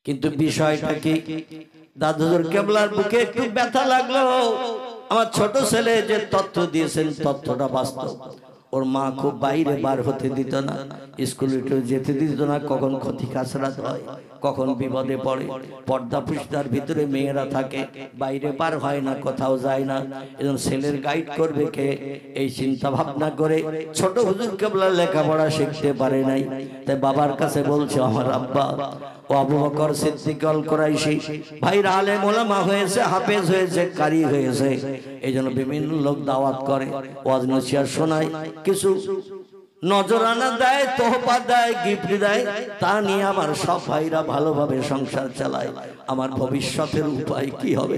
কিন্তু বিষয়টা কি, দাদুর কেবলার বুকে একটু ব্যথা লাগলো। আমার ছোট ছেলে যে তথ্য দিয়েছেন তথ্যটা বাস্তব। ওর মা খুব বাইরে বার হতে দিত না, স্কুলে যেতে দিত না, কখন ক্ষতি কাছরাত হয়, কখন বিপদে পড়ে। পর্দা পৃষ্ঠার ভিতরে মেয়েরা থাকে, বাইরে বার হয় না, কোথাও যায় না। এবং ছেলের গাইড করবে কে, এই চিন্তা ভাবনা করে ছোট হুজুর কেবলা লেখাপড়া শিখতে পারে নাই। তাই বাবার কাছে বলছে, আমার আব্বা ও আবু বকর সিদ্দিক আল কুরাইশি ভাইরা আলেম ওলামা হয়েছে, হাফেজ হয়েছে, কারি হয়েছে, এই জন্য বিভিন্ন লোক দাওয়াত করে, ওয়াজ নসিহত শোনায়, কিছু নজরানা দেয়, তোহফা দেয়, গিফট দেয়, তা নিয়ে আমার সব ভাইরা ভালোভাবে সংসার চালায়। আমার ভবিষ্যতের উপায় কি হবে?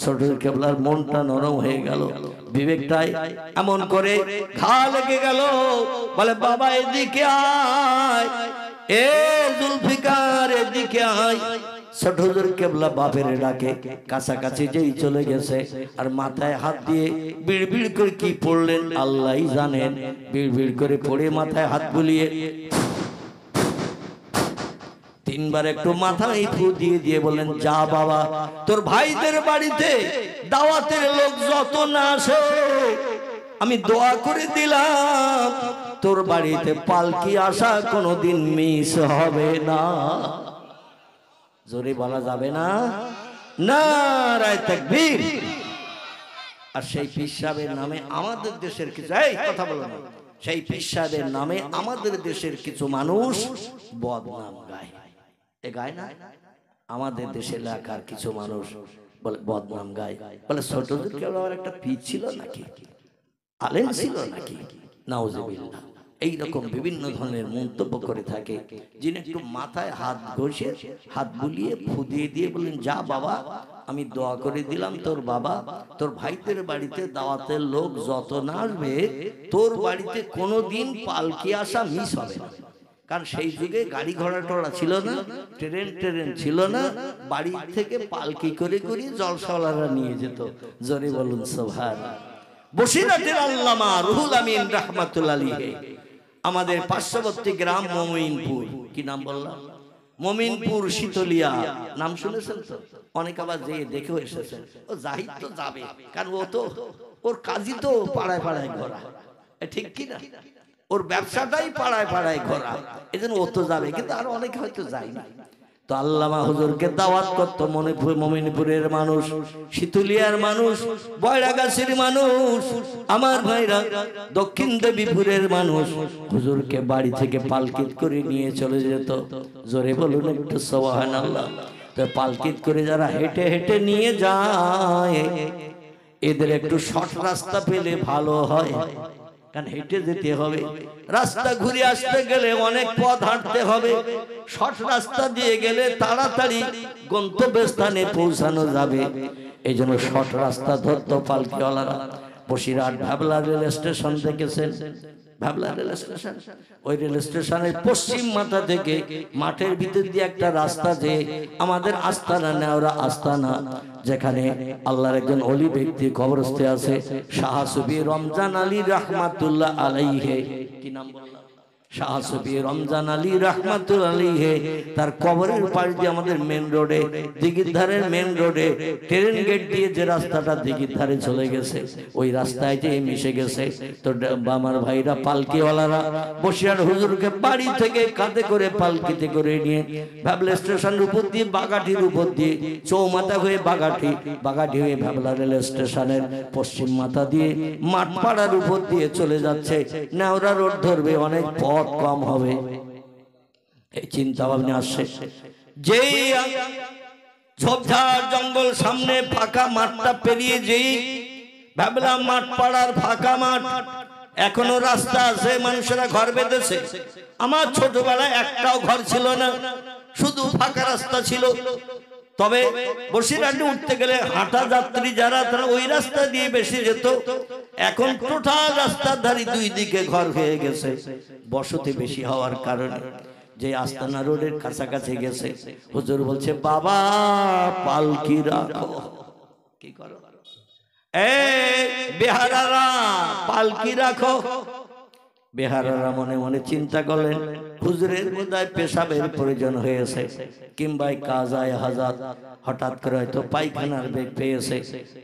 ছোট কেবলার মনটা নরম হয়ে গেল, বিবেকটাই এমন করে ঘা লেগে গেল। বলে, বাবা এদিকে আয়, এ জুলফিকার এদিকে আয়। ছোট হুজুর কেবলা বাপের ডাকে কাছাকাছি যেই চলে গেছে, আর মাথায় হাত দিয়ে বিড়বিড় করে কি পড়লেন আল্লাহই জানেন। বিড়বিড় করে পড়ে মাথায় হাত বুলিয়ে তিনবার একটু মাথায় ফু দিয়ে দিয়ে বললেন, যা বাবা, তোর ভাইদের বাড়িতে দাওয়াতের লোক যত না আসে, আমি দোয়া করে দিলাম তোর বাড়িতে পালকি আসা কোনোদিন মিস হবে না। জোরে বলা যাবে না? নারায়ে তাকবীর। আর সেই পীর সাহেবের নামে আমাদের দেশের কিছু, এই কথা বলো না, সেই পীর সাহেবের নামে আমাদের দেশের কিছু মানুষ বদনাম গায়। এ গায় না? আমাদের দেশের এলাকার কিছু মানুষ বলে বদনাম গায়, বলে ছোট কেবল একটা পীর ছিল নাকি, আলেম ছিল নাকি, নাউজুবিল্লাহ। এইরকম বিভিন্ন ধরনের মন্তব্য করে থাকে। যিনি একটু মাথায় হাত ঘষে হাত বুলিয়ে ফু দিয়ে দিয়ে বললেন, যা বাবা, আমি দোয়া করে দিলাম তোর বাবা, তোর ভাইদের বাড়িতে দাওয়াতের লোক যত না আসবে, তোর বাড়িতে কোনোদিন পালকি আসা মিস হবে না। কারণ সেই যুগে গাড়ি ঘোড়া টোড়া ছিল না, ট্রেন ছিল না, বাড়ি থেকে পালকি করে করে জলসাওয়ালারা নিয়ে যেত। জোরে বলুন সুবহানাল্লাহ। বসিরহাটের আল্লামা রুহুল আমিন রাহমাতুল্লাহ আলাইহি, আমাদের পার্শ্ববর্তী গ্রাম মমিনপুর, কি নাম বললাম? মমিনপুর শীতলিয়া, নাম শুনেছেন তো? অনেক আবার যে দেখেও এসেছেন। ও জাহিদ তো যাবে, কারণ ও তো ওর কাজই তো পাড়ায় পাড়ায় ঘোরা, ঠিক কি না? ওর ব্যবসাটাই পাড়ায় পাড়ায় ঘোরা, এজন্য ও তো যাবে, কিন্তু আরো অনেকে হয়তো যায় না। তো আল্লামা হুজুরকে দাওয়াত করত মমিনপুরের মানুষ, শীতলিয়ার মানুষ, বয়রাগাছির মানুষ, আমার ভাইরা দক্ষিণ দেবীপুরের মানুষ হুজুরকে বাড়ি থেকে পালকিত করে নিয়ে চলে যেত। জোরে বলুন একটু সুবহানাল্লাহ। তো পালকিত করে যারা হেঁটে হেঁটে নিয়ে যায়, এদের একটু শর্ট রাস্তা পেলে ভালো হয়, কারণ হেঁটে যেতে হবে, রাস্তা ঘুরে আসতে গেলে অনেক পথ হাঁটতে হবে। শর্ট রাস্তা দিয়ে গেলে তাড়াতাড়ি গন্তব্যস্থানে পৌঁছানো যাবে, এই জন্য শর্ট রাস্তা ধরতো পালকিওয়ালারা। বসিরহাট ভাবলা রেল স্টেশন দেখেছেন? ভাবলা রেল স্টেশন, ওই রেল স্টেশনের পশ্চিম মাথা থেকে মাঠের ভিতর দিয়ে একটা রাস্তা, যে আমাদের আস্তানা নেওরা আস্তানা, যেখানে আল্লাহর একজন ওলি ব্যক্তি কবরস্থে আছে, শাহ সুফি রমজান আলী রাহমাতুল্লাহ আলাইহি। কি নাম বললাম? শাহ সুফি রমজান আলী রাহমাতুল্লাহ আলাইহি। তার কবরের পাশ দিয়ে আমাদের মেন রোডে, দিঘির ধারের মেন রোডে, ট্রেন গেট দিয়ে যে রাস্তাটা দিঘির ধারে চলে গেছে, ওই রাস্তায় যে মিশে গেছে। তো আমার ভাইরা পালকিওয়ালারা বসিরহাট হুজুরকে বাড়ি থেকে কাঁধে করে পালকিতে করে নিয়ে ভাবলা স্টেশনের উপর দিয়ে, বাগাটির উপর দিয়ে, চৌমাথা হয়ে বাগাটি, বাগাটি হয়ে ভাবলা রেল স্টেশনের পশ্চিম মাথা দিয়ে মাঠপাড়ার উপর দিয়ে চলে যাচ্ছে। নেওরা রোড ধরবে, অনেক পথ কম হবে, এই চিন্তা ভাবনা আসছে। যেই ঝোপঝাড় জঙ্গল সামনে, ফাঁকা মাঠটা পেরিয়ে যেই ভাবলাম মাঠ পাড়ার ফাঁকা মাঠ, এখনো রাস্তা আছে, মানুষেরা ঘর বেঁধেছে। আমার ছোটবেলায় একটাও ঘর ছিল না, শুধু ফাঁকা রাস্তা ছিল। তবে বসিরহাটে উঠতে গেলে হাঁটা যাত্রী যারা, তারা ওই রাস্তা দিয়ে বেশি যেত। এখন টোটাল রাস্তার ধারে দুই দিকে ঘর হয়ে গেছে, বসতি বেশি হওয়ার কারণে। যে আস্তানা রোডের কাছাকাছি গেছে, হুজুর বলছে, বাবা পালকি রাখো। কি করো? বেহারারা পালকি রাখো। বেহারারা মনে মনে চিন্তা করলেন, হুজুরের বোধহয় পেশাবের প্রয়োজন হয়েছে, কিংবা কাজায় হাজাত, হঠাৎ করে হয়তো পায়খানার বেগ পেয়েছে।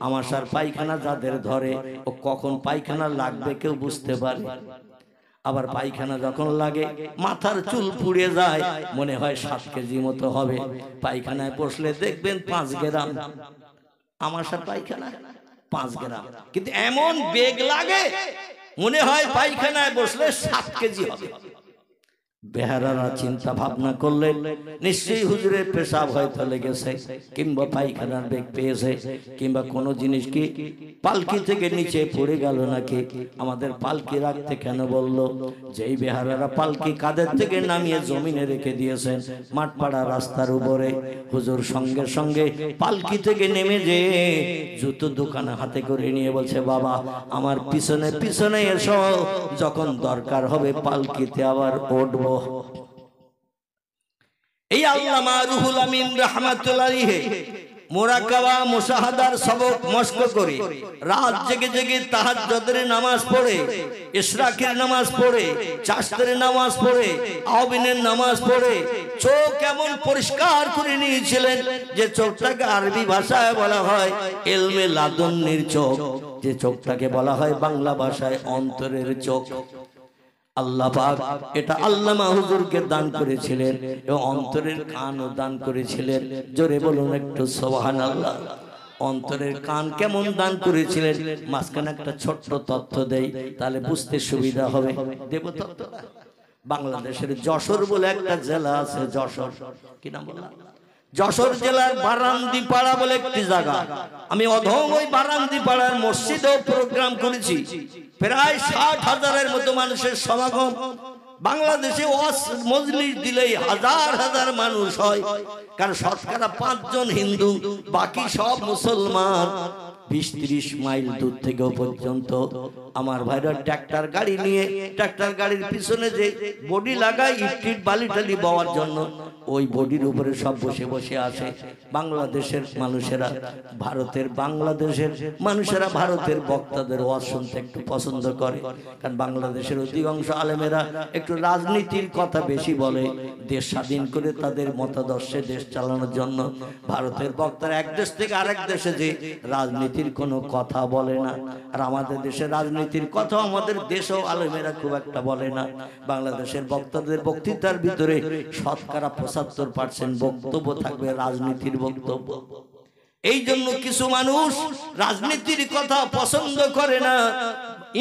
আমাশার পায়খানা যাদের ধরে, ও কখন পায়খানা লাগবে কেউ বুঝতে পারে। আবার পায়খানা যখন লাগে মাথার চুল পুড়ে যায়, মনে হয় 7 কেজি মতো হবে। পায়খানায় বসলে দেখবেন 5 গ্রাম। আমাশার পায়খানা 5 গ্রাম, কিন্তু এমন বেগ লাগে মনে হয় পায়খানায় বসলে 7 কেজি হবে। বেহারারা চিন্তা ভাবনা করলেন নিশ্চয়ই হুজুরের পেশাব হয়তো লেগেছে, কিংবা পায়খানার বেগ পেয়েছে, কিংবা কোনো জিনিস কি পালকি থেকে নিচে পড়ে গেল নাকি। আমাদের পালকি রাখতে কেন বললো? যেই বেহারারা পালকি কাঁধের থেকে নামিয়ে জমিনে রেখে দিয়েছেন মাঠপাড়া রাস্তার উপরে, হুজুর সঙ্গে সঙ্গে পালকি থেকে নেমে যে জুতো দোকানে হাতে করে নিয়ে বলছে, বাবা আমার পিছনে পিছনে এসো, যখন দরকার হবে পালকিতে আবার উঠবো। এই আল্লামা রুহুল আমিন রাহমাতুল্লাহ আলাইহি মুরাকাবা মুশাহাদার সবক মশক করে রাত জেগে জেগে তাহাজ্জুদের নামাজ পড়ে, ইশরাকের নামাজ পড়ে, চাশতের নামাজ পড়ে, আওবিনের নামাজ পড়ে চোখ এমন পরিষ্কার করে নিয়েছিলেন যে চোখটাকে আরবি ভাষায় বলা হয় ইলমে লাদুন্নির চোখ, যে চোখটাকে বলা হয় বাংলা ভাষায় অন্তরের চোখ। আল্লাহ পাক এটা আল্লামা হুজুরকে দান করেছিলেন এবং অন্তরের কানও দান করেছিলেন। জোরে বলুন একটু সুবহানাল্লাহ। অন্তরের কান কেমন দান করেছিলেন, মাঝখানে একটা ছোট্ট তথ্য দেই, তাহলে বুঝতে সুবিধা হবে। দেব তথ্যটা? বাংলাদেশের যশোর বলে একটা জেলা আছে, যশোর, কি নাম বললাম? যশোর জেলার বারান্দিপাড়া বলে একটি জায়গা। আমি অধম ওই বারান্দিপাড়ার মসজিদেও প্রোগ্রাম করেছি। প্রায় 60,000-এর মতো মানুষের সমাগম। বাংলাদেশে মজলিস দিলেই হাজার হাজার মানুষ হয়, কারণ শতকরা 5 জন হিন্দু, বাকি সব মুসলমান। 20-30 মাইল দূর থেকে পর্যন্ত আমার ভাইরা ট্রাক্টর গাড়ি নিয়ে, ট্রাক্টর গাড়ির পিছনে যে বডি লাগায় ইট বালি টালি বওয়ার জন্য, ওই বডির উপরে সব বসে বসে আসে। বাংলাদেশের মানুষেরা, বাংলাদেশের মানুষেরা ভারতের বক্তাদের ওয়াজ শুনতে একটু পছন্দ করে, কারণ বাংলাদেশের অধিকাংশ আলেমেরা একটু রাজনীতির কথা বেশি বলে। দেশ স্বাধীন করে তাদের মতাদর্শে দেশ চালানোর জন্য ভারতের বক্তারা এক দেশ থেকে আরেক দেশে যে রাজনীতির কোনো কথা বলে না। আর আমাদের দেশের রাজনীতির কথা আমাদের দেশেও আলেমেরা খুব একটা বলে না। বাংলাদেশের বক্তাদের বক্তৃতার ভিতরে শতকরা 75% বক্তব্য থাকবে রাজনীতির বক্তব্য। এই জন্য কিছু মানুষ রাজনীতির কথা পছন্দ করে না।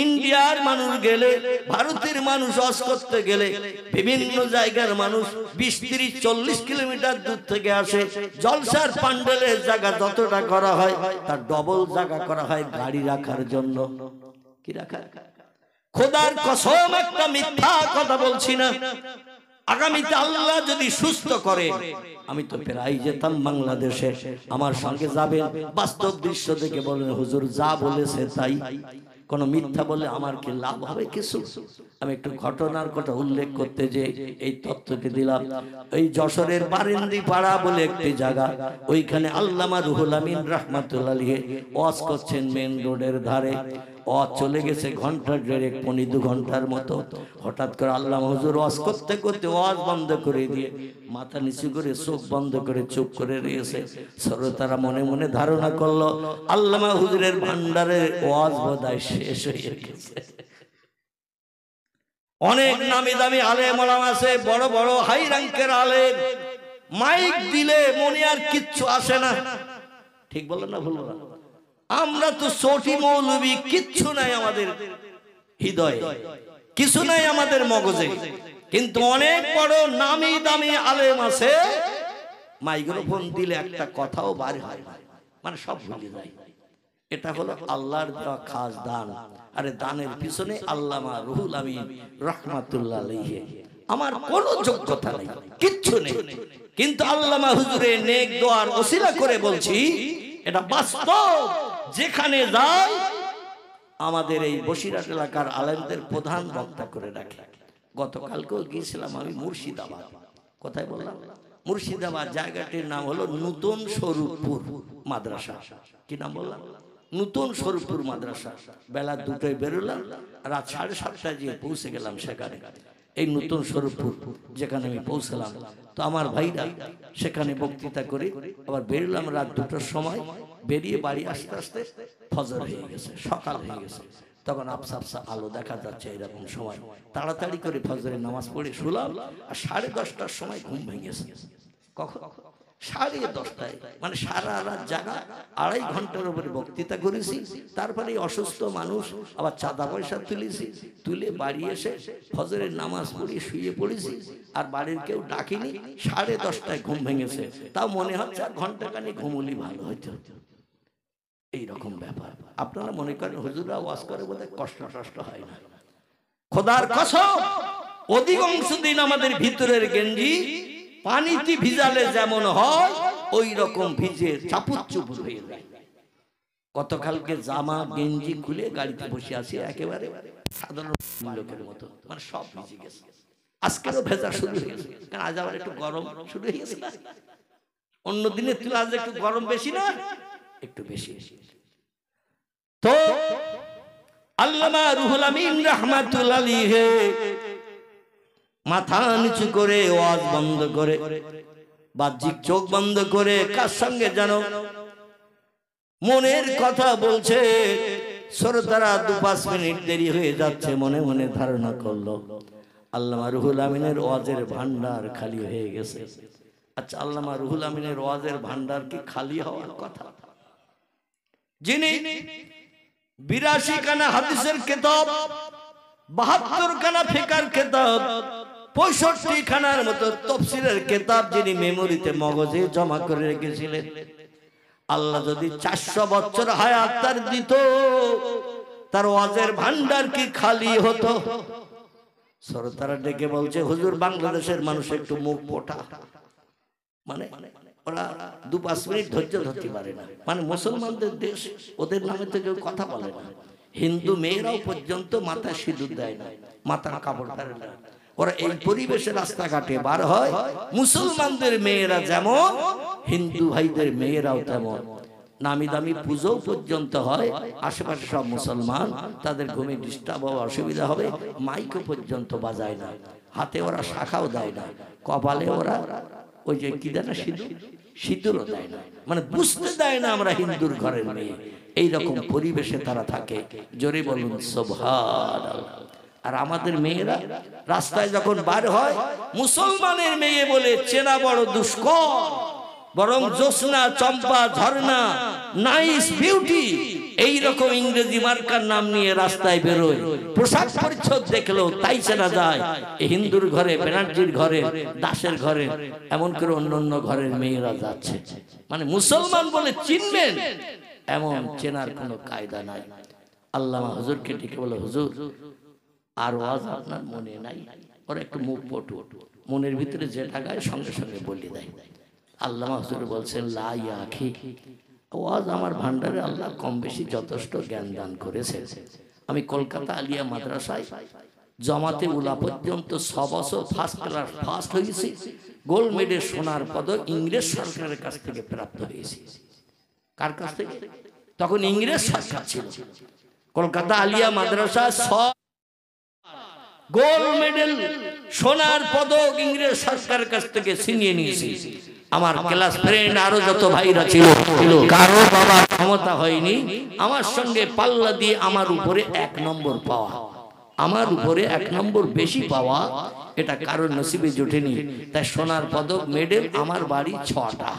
ইন্ডিয়ার মানুষ গেলে, ভারতের মানুষ ওয়াজ করতে গেলে, বিভিন্ন জায়গার মানুষ 20-30-40 কিলোমিটার দূর থেকে আসে। জলসার প্যান্ডেলের জায়গা যতটা করা হয় তার ডবল জায়গা করা হয় গাড়ি রাখার জন্য। কি রাখা? খোদার কসম একটা মিথ্যা কথা বলছি না। আগামীতে আল্লাহ যদি সুস্থ করে, আমি তো প্রায় যেতাম বাংলাদেশে, আমার সঙ্গে যাবেন, বাস্তব দৃশ্য দেখে বলেন হুজুর যা বলেছে তাই, কোন মিথ্যা বলে আমার কি লাভ হবে কিছু? আমি একটু ঘটনার কথা উল্লেখ করতে যে এই তথ্যটি দিলাম। এই যশোরের বারিন্দিপাড়া বলে একটি জায়গা, ওইখানে আল্লামা রুহুল আমিন রাহমাতুল্লাহ আলাইহি ওয়াজ করছেন মেন রোডের ধারে। ওয়াজ চলে গেছে ঘন্টা 1.5-2 ঘন্টার মতো। হঠাৎ করে আল্লামা হুজুর ওয়াজ করতে করতে ওয়াজ বন্ধ করে দিয়ে মাথা নিচু করে চোখ বন্ধ করে চুপ করে রয়েছে। শ্রোতারা মনে মনে ধারণা করলো আল্লামা হুজুরের ভান্ডারের ওয়াজ বোধহয় শেষ হয়ে গেছে। অনেক নামি দামি আলেম ওলামা আছে, বড় বড় হাই র্যাঙ্কের আলেম, মাইক দিলে মনে আর কিচ্ছু আসে না। ঠিক বললেন না ভুল বললাম? আমরা তো ছোটি মৌলবী, কিচ্ছু নাই আমাদের হৃদয়ে, কিছু নাই আমাদের মগজে, কিন্তু অনেক বড় নামি দামি আলেম আছে, মাইক্রোফোন দিলে একটা কথাও বার হয় না, মানে সব ভুলে যায়। এটা হলো আল্লাহর দেওয়া খাস দান। আরে দানের পিছনে আল্লামা রুহুল আমিন রাহমাতুল্লাহ আলাইহি, আমার কোনো যোগ্যতা নেই, কিচ্ছু নেই, কিন্তু আল্লামা হুজুরের নেক দোয়ার ওসিলা করে বলছি, এটা বাস্তব। যেখানে যাই আমাদের এই বসিরহাট এলাকার আলেমদের প্রধান বক্তা করে রাখে। গতকালকেও গিয়েছিলাম আমি মুর্শিদাবাদ। কোথায় বললাম? মুর্শিদাবাদ। জায়গাটির নাম হলো নূতন স্বরূপপুর মাদ্রাসা। কি নাম বললাম? নূতন স্বরূপপুর মাদ্রাসা। বেলা 2টায় বেরোলাম, রাত 7:30টায় গিয়ে পৌঁছে গেলাম সেখানে। এই নতুন স্বরূপপুর যেখানে আমি পৌঁছলাম। তো আমার ভাইরা সেখানে বক্তৃতা করে আবার বেরোলাম রাত 2টার সময়। বেরিয়ে বাড়ি আসতে আসতে ফজর হয়ে গেছে, সকাল হয়ে গেছে। তখন আবসা আবসা আলো দেখা যাচ্ছে। এরকম সময় তাড়াতাড়ি করে ফজরের নামাজ পড়ে শুলাম। আর 10:30টার সময় ঘুম ভেঙেছে। কখন? 10:30টায়। মানে সারা রাত জাগা, 2.5 ঘন্টার উপরে বক্তৃতা করেছি। তারপরে অসুস্থ মানুষ আবার চাঁদা পয়সা তুলেছি, তুলে বাড়ি এসে ফজরের নামাজ পড়িয়ে শুয়ে পড়েছি। আর বাড়ির কেউ ডাকিনি। 10:30টায় ঘুম ভেঙেছে। তাও মনে হচ্ছে আর ঘন্টাখানি ঘুমুলি ভালো হইতো। এইরকম ব্যাপার। আপনারা মনে করেন হুজুররা ওয়াজ করে বলে কষ্ট টষ্ট হয় না? খোদার কসম, অধিকাংশ দিন আমাদের ভিতরের গেঞ্জি পানিতে ভিজালে যেমন হয় ওই রকম ভিজে চাপুর চুপুর হয়ে যায়। গতকালকে জামা গেঞ্জি খুলে গাড়িতে বসে আছি একেবারে সাধারণ লোকের মতো, মানে সব ভিজে গেছে। আজকেরও ভেজা শুরু হয়ে গেছে, কারণ আজ আবার একটু গরম শুরু হয়ে গেছে। অন্য দিনের তুলনায় আজ একটু গরম বেশি না? একটু বেশি। তো আল্লামা রুহুল আমিন রাহমাতুল্লাহ আলাইহি মাথা নিচু করে ওয়াজ বন্ধ করে, বাহ্যিক চোখ বন্ধ করে কার সঙ্গে জানো মনের কথা বলছে। শ্রোতারা 2-5 মিনিট দেরি হয়ে যাচ্ছে, মনে মনে ধারণা করলো আল্লামা রুহুল আমিনের ওয়াজের ভান্ডার খালি হয়ে গেছে। আচ্ছা, আল্লামা রুহুল আমিনের ওয়াজের ভান্ডার কি খালি হওয়ার কথা? যিনি 82 খানা হাদিসের কিতাব, 72 খানা ফিকার কিতাব, 65 খানার মতো তাফসীরের কিতাব যিনি মেমোরিতে মগজে জমা করে রেখেছিলেন, আল্লাহ যদি 400 বছর হায়াত তার দিত, তার ওয়াজের ভান্ডার কি খালি হতো? শ্রোতারা ডেকে বলছে, হুজুর বাংলাদেশের মানুষ একটু মুখ পোটা, মানে ওরা 2-5 মিনিট ধৈর্য ধরতে পারে না। মানে মুসলমানদের দেশ, ওদের নামে তো কেউ কথা বলে না। হিন্দু মেয়েরাও পর্যন্ত মাথা সিঁদুর দেয় না, মাথার কাপড় পরে না। ওরা এই পরিবেশে রাস্তাঘাটে বার হয়। মুসলমানদের মেয়েরা যেমন, হিন্দু ভাইদের মেয়েরাও তেমন। নামি দামি পুজো পর্যন্ত হয়, আশেপাশে সব মুসলমান, তাদের ঘুমে ডিস্টার্ব হওয়া অসুবিধা হবে। মাইকও পর্যন্ত বাজায় না, হাতে ওরা শাখাও দেয় না, কপালে ওরা ওই যে কি দেয় না, সিঁদুরও দেয় না। মানে বুঝতে দেয় না আমরা হিন্দুর ঘরের মেয়ে। এইরকম পরিবেশে তারা থাকে। জোরে বলুন সুবহানাল্লাহ। আর আমাদের মেয়েরা রাস্তায় যখন বার হয়, মুসলমানের মেয়ে বলে চেনা বড় দুষ্কর, বরং জ্যোৎস্না, চম্পা, ঝর্ণা, নাইস, বিউটি, এইরকম ইংরেজি মার্কার নাম নিয়ে রাস্তায় বেরোয়। পোশাক পরিচ্ছদ দেখলেও তাই চেনা যায় হিন্দুর ঘরে, ব্যানার্জির ঘরে, দাসের ঘরে, এমন করে অন্য ঘরের মেয়েরা যাচ্ছে। মানে মুসলমান বলে চিনবেন এমন চেনার কোনো কায়দা নাই। আল্লামা হুজুরকে ডেকে বলে, হুজুর আর ওয়াজ আপনার মনে নাই? ওরা একটু মুখ পটু, মনের ভিতরে যেটা গায় সঙ্গে সঙ্গে বলে দেয়। আল্লামা হুজুর বলছেন, লা ইয়া আখি, ওয়াজ আমার ভান্ডারে আল্লাহ কম বেশি যথেষ্ট জ্ঞান দান করেছে। আমি কলকাতা আলিয়া মাদ্রাসায় জমাতে উলা পর্যন্ত 6 বছর ফার্স্ট ক্লাস ফার্স্ট হয়েছি। গোল্ড মেডেল, সোনার পদক ইংরেজ সরকারের কাছ থেকে প্রাপ্ত হয়েছি। কার কাছ থেকে? তখন ইংরেজ সরকার ছিল। কলকাতা আলিয়া মাদ্রাসা গোল্ড মেডেল, সোনার পদক ইংরেজ সরকারের কাছ থেকে ছিনিয়ে নিয়েছি। আমার ক্লাস ফ্রেন্ড আরো যত ভাইরা ছিল, কারো বাবার ক্ষমতা হয়নি আমার সঙ্গে পাল্লা দিয়ে আমার উপরে 1 নম্বর পাওয়া, আমার উপরে 1 নম্বর বেশি পাওয়া, এটা কারোর নসিবে জোটেনি। তাই সোনার পদক, মেডেল আমার বাড়ি 6টা।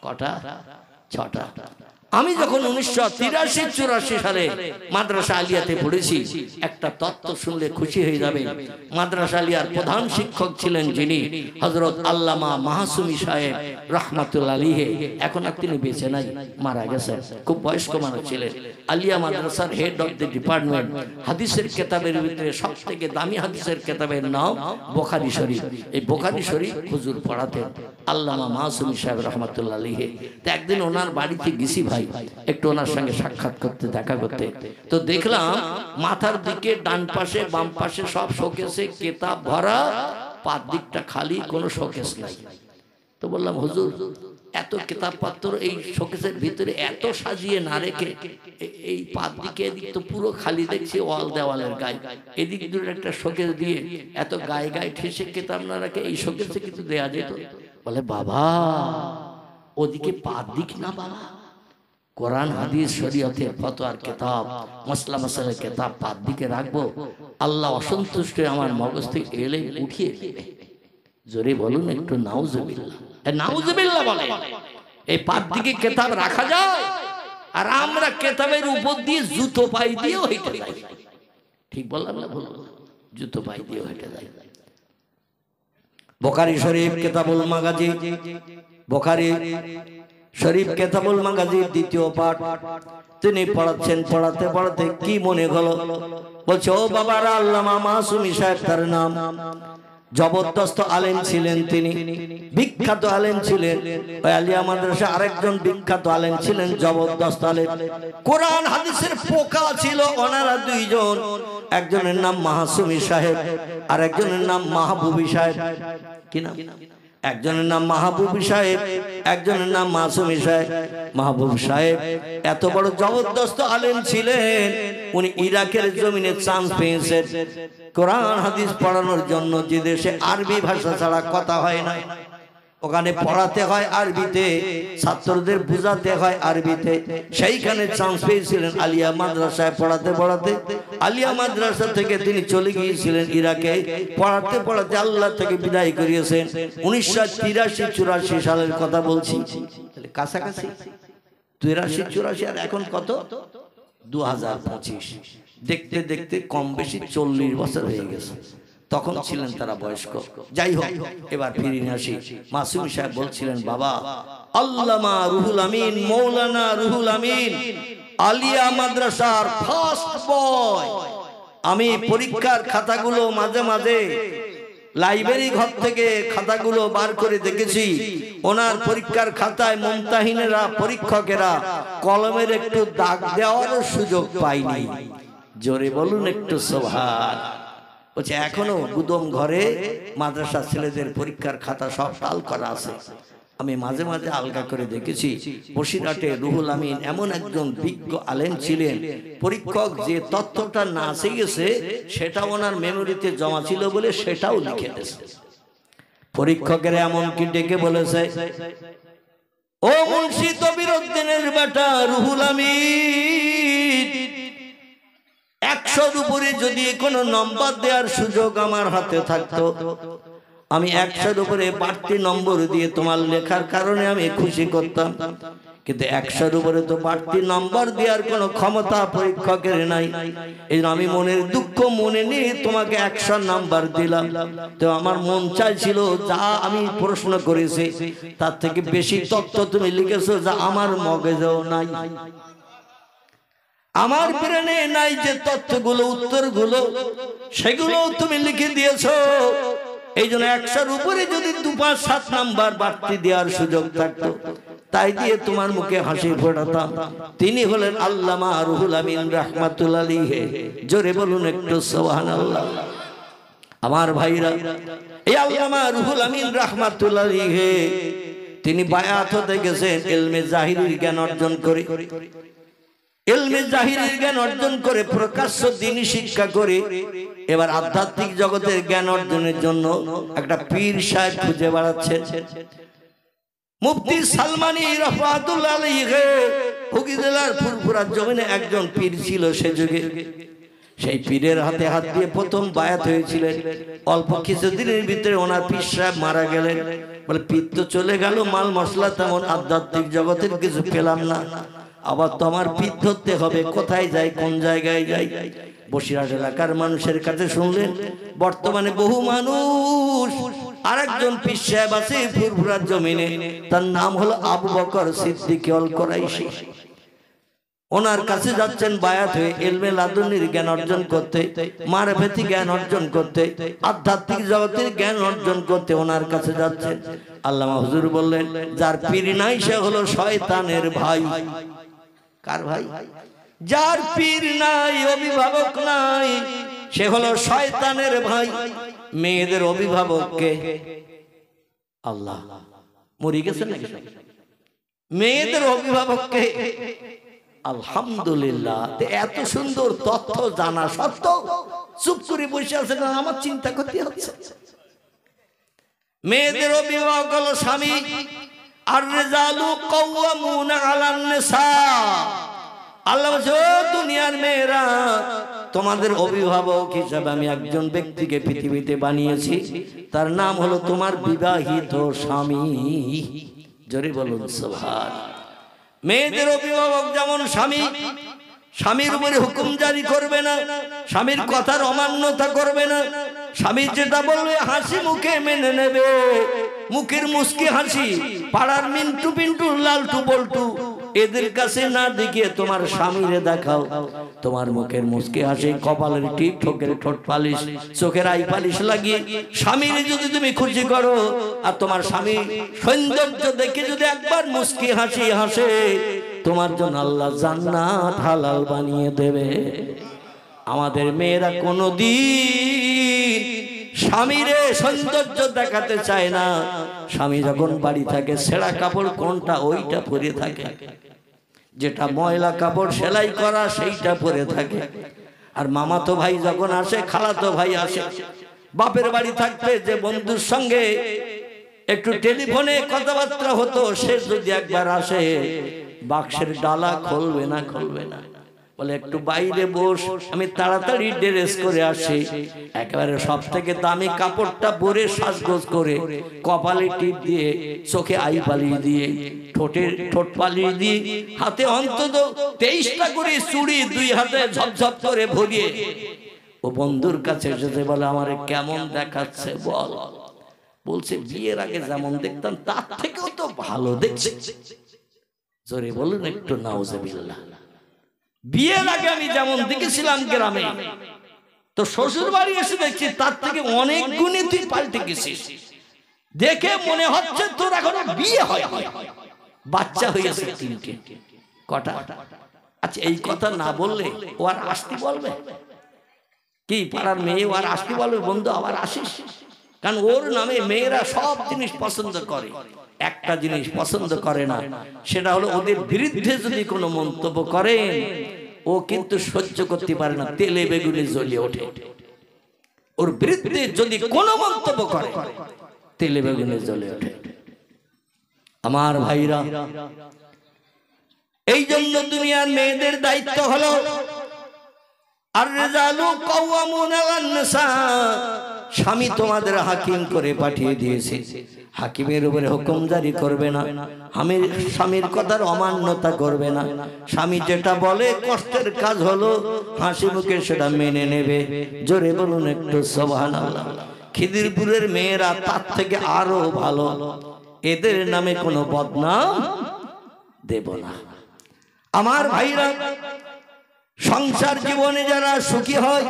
কটা? 6টা। আমি যখন 1983-84 সালে মাদ্রাসা আলিয়াতে পড়েছি, একটা তত্ত্ব শুনলে খুশি হয়ে যাবে। মাদ্রাসা আলিয়ার প্রধান শিক্ষক ছিলেন যিনি, হযরত আল্লামা মাহসুমী সাহেব রাহমাতুল্লাহ আলাইহি। এখন আর তিনি বেঁচে নাই, মারা গেছেন। খুব বয়স্ক মানুষ ছিলেন। আলিয়া মাদ্রাসার হেড অফ দ্য ডিপার্টমেন্ট। হাদিসের কিতাবের ভিতরে সবথেকে দামি হাদিসের কিতাবের নাম বুখারী শরীফ। এই বুখারী শরীফ হুজুর পড়াতেন আল্লামা মাহসুমী সাহেব রাহমাতুল্লাহ আলাইহি। তো একদিন ওনার বাড়িতে গেছি ভাই, একটু ওনার সঙ্গে সাক্ষাৎ করতে, দেখা করতে। তো দেখলাম মাথার দিকে, ডান পাশে, বাম পাশে সব শোকেসে কিতাব ভরা, পার দিকটা খালি, কোনো শোকেস নাই। তো বললাম হুজুর এত কিতাবপত্র এই শোকেসের ভিতরে এত সাজিয়ে না রেখে এই পাত দিকে এদিক তো পুরো খালি দেখছি ওয়াল দেওয়ালের গায়ে, এদিক দূরে একটা শোকেস দিয়ে এত গায়ে গায়ে ঠেসে কিতাব না রাখে এই শোকেসে কিছু দেয়া যেত। বলে বাবা ওদিকে পাত দিক না বাবা, কোরআন হাদিস শরীয়তের ফতোয়ার কিতাব মাসলা মাসালের কিতাব পাত দিকে রাখবো, আল্লাহ অসন্তুষ্ট আমার মগজ থেকে এলে উঠিয়ে দেবে। জোরে বলুন একটু নাউজুবিল্লাহ। নাউজুবিল্লাহ বলে এই পাত দিকে কিতাব রাখা যায়, আর আমরা কিতাবের উপর দিয়ে জুতো পাই দিয়েও হেঁটে যাই। ঠিক বললাম না ভুল? জুতো পাই দিয়েও হেঁটে যাই। বুখারী শরীফ কিতাবুল মাগাজি, বুখারী শরীফ কিতাবুল মাগাজির দ্বিতীয় পাঠ তিনি পড়াচ্ছেন। পড়াতে পড়াতে কি মনে হলো, বলছে ও বাবারা আল্লামা মাসুমী সাহেব তার নাম, জবরদস্ত আলেম ছিলেন তিনি, বিখ্যাত আলেম ছিলেন। ওই আলিয়া মাদ্রাসা আরেকজন বিখ্যাত আলেম ছিলেন জবরদস্ত আলেম, কোরআন হাদিসের পোকা ছিল ওনারা দুইজন, একজনের নাম মাসুমী সাহেব আর একজনের নাম মাহবুবী সাহেব। কি নাম? একজনের নাম মাহবুবী সাহেব, একজনের নাম মাসুমী সাহেব। মাহবুব সাহেব এত বড় জবরদস্ত আলেম ছিলেন, উনি ইরাকের জমিনে চান্স পেয়েছেন কোরআন হাদিস পড়ানোর জন্য। যে দেশে আরবি ভাষা ছাড়া কথা হয় না, ওখানে পড়াতে হয় আরবিতে, ছাত্রদের বুঝাতে হয় আরবিতে, সেইখানে চান্স পেয়েছিলেন আলিয়া মাদ্রাসায় পড়াতে পড়াতে। আলিয়া মাদ্রাসা থেকে তিনি চলে গিয়েছিলেন ইরাকে, পড়াতে পড়াতে আল্লাহ থেকে বিদায় করিয়েছেন 1983-84 সালের কথা বলছি, কাছাকাছি 83-84 আর এখন কত 2025, দেখতে দেখতে কম বেশি 40 বছর হয়ে গেছে। তখন ছিলেন তারা বয়স্ক। যাই হোক, এবার ফিরে আসি। মাসুমী সাহেব বলছিলেন বাবা আল্লামা রুহুল আমিন, মৌলানা রুহুল আমিন আলিয়া মাদ্রাসার ফার্স্ট বয়। আমি পরীক্ষার খাতাগুলো মাঝে মাঝে লাইব্রেরি ঘর থেকে খাতাগুলো বার করে দেখেছি, ওনার পরীক্ষার খাতায় মুমতাহিনেরা পরীক্ষকেরা কলমের একটু দাগ দেওয়ার সুযোগ পায়নি। জোরে বলুন একটু সুবহান। বলছে এখনো গুদম ঘরে মাদ্রাসা ছেলেদের পরীক্ষার খাতা সব টাল করা আছে। আমি মাঝে মাঝে আলগা করে দেখেছি। বসিরহাটে রুহুল আমিন এমন একজন বিজ্ঞ আলেম ছিলেন, পরীক্ষক যে তথ্যটা না শিখেছে সেটা ওনার মেমোরিতে জমা ছিল বলে সেটাও লিখে দিয়েছে। পরীক্ষকেরা এমনকি ডেকে বলেছে, ও মুন্সি তবিরউদ্দিনের বেটা রুহুল আমিন, 100-র উপরে যদি কোনো নম্বর দেওয়ার সুযোগ আমার হাতে থাকতো, আমি 100-র উপরে বাড়তি নম্বর দিয়ে তোমার লেখার কারণে আমি খুশি করতাম, কিন্তু 100-র উপরে তো বাড়তি নম্বর দেওয়ার কোনো ক্ষমতা পরীক্ষকের নাই। এই আমি মনের দুঃখ মনে নিয়ে তোমাকে 100 নাম্বার দিলাম। তো আমার মন চাইছিল যা আমি প্রশ্ন করেছি তার থেকে বেশি তথ্য তুমি লিখেছো, যা আমার মগজেও নাই, আমার ব্রেনে নাই যে তথ্যগুলো উত্তরগুলো, সেগুলো তুমি লিখে দিয়েছো। এই জন্য 100-র উপরে যদি 2-5-7 নাম্বার বাড়তি দেওয়ার সুযোগ থাকতো, তাই দিয়ে তোমার মুখে হাসি ফোটাতাম। তিনি হলেন আল্লামা রুহুল আমিন রাহমাতুল্লাহ আলাইহি। জোরে বলুন একটু সুবহানাল্লাহ। আমার ভাইরা, এই আল্লামা রুহুল আমিন রাহমাতুল্লাহ আলাইহি তিনি বায়াত হতে গেছেন ইলমে জাহিরির জ্ঞান অর্জন করে। ইলমে জাহিরির জ্ঞান অর্জন করে প্রকাশ্য দ্বীনি শিক্ষা করে এবার আধ্যাত্মিক জগতের জ্ঞান অর্জনের জন্য একটা পীর সাহেব খুঁজে বেড়াচ্ছেন। মুফতি সালমানী রাহমাতুল্লাহ আলাইহি হুগলি জেলার ফুরফুরা জমিনে একজন পীর ছিল সে যুগে। সেই পীরের হাতে হাত দিয়ে প্রথম বায়াত হয়েছিলেন। অল্প কিছুদিনের ভিতরে ওনার পীর সাহেব মারা গেলেন। বলে পীর তো চলে গেল, মাল মশলা তেমন আধ্যাত্মিক জগতের কিছু পেলাম না, আবার তো আমার পীর ধরতে হবে, কোথায় যাই, কোন জায়গায় যাই। বসিরহাট এলাকার মানুষের কাছে শুনলেন বর্তমানে বহু মানুষ আরেকজন পীর সাহেব আছে ফুরফুরার জমিনে, তার নাম হলো আবু বকর সিদ্দিক আল কুরাইশি। ওনার কাছে যাচ্ছেন বায়াত হয়ে ইলমে লাদুনির জ্ঞান অর্জন করতে, মারফতি জ্ঞান অর্জন করতে, আধ্যাত্মিক জগতের জ্ঞান অর্জন করতে ওনার কাছে যাচ্ছেন। আল্লামা হুজুর বললেন যার পীর নাই সে হলো শয়তানের ভাই। কার ভাই? যার পীর নাই, অভিভাবক নাই, সে হলো শয়তানের ভাই। মেয়েদের অভিভাবককে আল্লাহ, মরে গেছে নাকি? মেয়েদের অভিভাবককে আলহামদুলিল্লাহ এত সুন্দর তথ্য জানা সত্ত্বেও চুপ করে বসে আছে না, আমার চিন্তা করতে হচ্ছে। মেয়েদের অভিভাবক হলো স্বামী। আর রিজালু কাওয়ামুনা আলান নিসা, আল্লাহ বলছে ও দুনিয়ার মেয়েরা, তোমাদের অভিভাবক হিসাবে আমি একজন ব্যক্তিকে পৃথিবীতে বানিয়েছি, তার নাম হলো তোমার বিবাহিত স্বামী। জোরে বলুন সুবহান। মেয়েদের অভিভাবক যেমন স্বামী, স্বামীর উপরে হুকুম জারি করবে না, স্বামীর কথার অমান্যতা করবে না, স্বামী যেটা বলবে হাসি মুখে মেনে নেবে, মুখের মুস্কি হাসি। পাড়ার মিন্টু পিন্টু লালটু বল্টু এদের কাছে না দেখিয়ে তোমার স্বামীরে দেখাও, তোমার মুখের মুস্কি হাসি, কপালের টিপ, ঠোঁটের ঠোঁট পালিশ, চোখের আই পালিশ লাগিয়ে স্বামীরে যদি তুমি খুশি করো, আর তোমার স্বামী সৌন্দর্য দেখে যদি একবার মুস্কি হাসি হাসে, তোমার জন্য আল্লাহ জান্নাত হালাল বানিয়ে দেবে। আমাদের মেয়েরা কোনোদিন স্বামীরে সৌন্দর্য দেখাতে চায় না। স্বামী যখন বাড়ি থাকে ছেঁড়া কাপড় কোনটা ওইটা পরে থাকে, যেটা ময়লা কাপড় সেলাই করা সেইটা পরে থাকে। আর মামাতো ভাই যখন আসে, খালাতো ভাই আসে, বাপের বাড়ি থাকতে যে বন্ধুর সঙ্গে একটু টেলিফোনে কথাবার্তা হতো, সে যদি একবার আসে বাক্সের ডালা খুলবে না, খুলবে না, বলে একটু বাইরে বস, আমি তাড়াতাড়ি ড্রেস করে আসি। একেবারে সব থেকে দামি কাপড়টা পরে সাজগোজ করে, কপালে টিপ দিয়ে, চোখে আই পালিয়ে দিয়ে, ঠোঁটের ঠোঁট পালিয়ে দিয়ে, হাতে অন্তত 23টা করে চুড়ি দুই হাতে ঝপঝপ করে ভরিয়ে ও বন্ধুর কাছে এসে বলে আমারে কেমন দেখাচ্ছে বল। বলছে বিয়ের আগে যেমন দেখতাম তার থেকেও তো ভালো দেখছে। জোরে বলুন একটু নাউজুবিল্লাহ। বিয়ের আগে আমি যেমন দেখেছিলাম গ্রামে, তো শ্বশুর বাড়ি এসে দেখছি তার থেকে অনেক গুণে তুই পাল্টে গেছিস। দেখে মনে হচ্ছে তোর এখনো বিয়ে হয়, বাচ্চা হয়েছে 3টে। কটা? আচ্ছা এই কথা না বললে ও আর আসতে বলবে কি? পাড়ার মেয়ে ও আর আসতে বলবে বন্ধু আবার আসিস? কারণ ওর নামে মেয়েরা সব জিনিস পছন্দ করে, একটা জিনিস পছন্দ করে না, সেটা হলো ওদের বিরুদ্ধে যদি কোনো মন্তব্য করে ও কিন্তু সহ্য করতে পারে না, তেলে বেগুনে জ্বলে ওঠে। ওর বিরুদ্ধে যদি কোনো মন্তব্য করে তেলে বেগুনে জ্বলে ওঠে। আমার ভাইরা, এই জন্য দুনিয়ার মেয়েদের দায়িত্ব হলো আর রিজালু কাওয়ামুনা আলান নিসা, স্বামী তোমাদের হাকিম করে পাঠিয়ে দিয়েছে, হাকিমের উপরে হুকুম জারি করবে না, স্বামীর কথার অমান্যতা করবে না, স্বামী যেটা বলে কষ্টের কাজ হলো হাসি মুখে সেটা মেনে নেবে। জোরে বলুন একটু সুবহানাল্লাহ। খিদিরপুরের মেয়েরা তার থেকে আরো ভালো, এদের নামে কোনো বদনাম দেব না। আমার ভাইরা, সংসার জীবনে যারা সুখী হয়,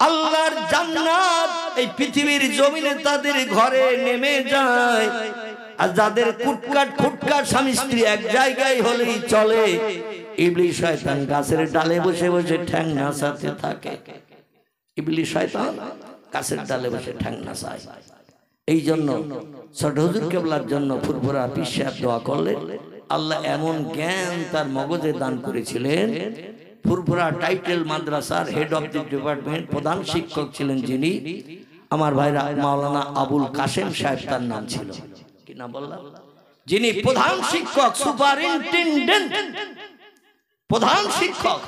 আল্লাহর জান্নাত এই পৃথিবীর জমিনে তাদের ঘরে নেমে যায়। আর যাদের কুটকাট ফুটকাট স্বামী স্ত্রী এক জায়গায় হলেই চলে, ইবলিস শয়তান গাছের ডালে বসে বসে ঠ্যাং নাচাতে থাকে। ইবলিস শয়তান গাছের ডালে বসে ঠ্যাং নাচায়। এই জন্য ছোট হুজুর কেবলার জন্য ফুরফুরা পীর সাহেব দোয়া করলেন, আল্লাহ এমন জ্ঞান তার মগজে দান করেছিলেন। ফুরফুরা টাইটেল মাদ্রাসার হেড অফ দি ডিপার্টমেন্ট, প্রধান শিক্ষক ছিলেন যিনি, আমার ভাইরা মাওলানা আবুল কাসেম সাহেব তার নাম ছিল। কি নাম বললাম? যিনি প্রধান শিক্ষক, সুপারিনটেনডেন্ট, প্রধান শিক্ষক,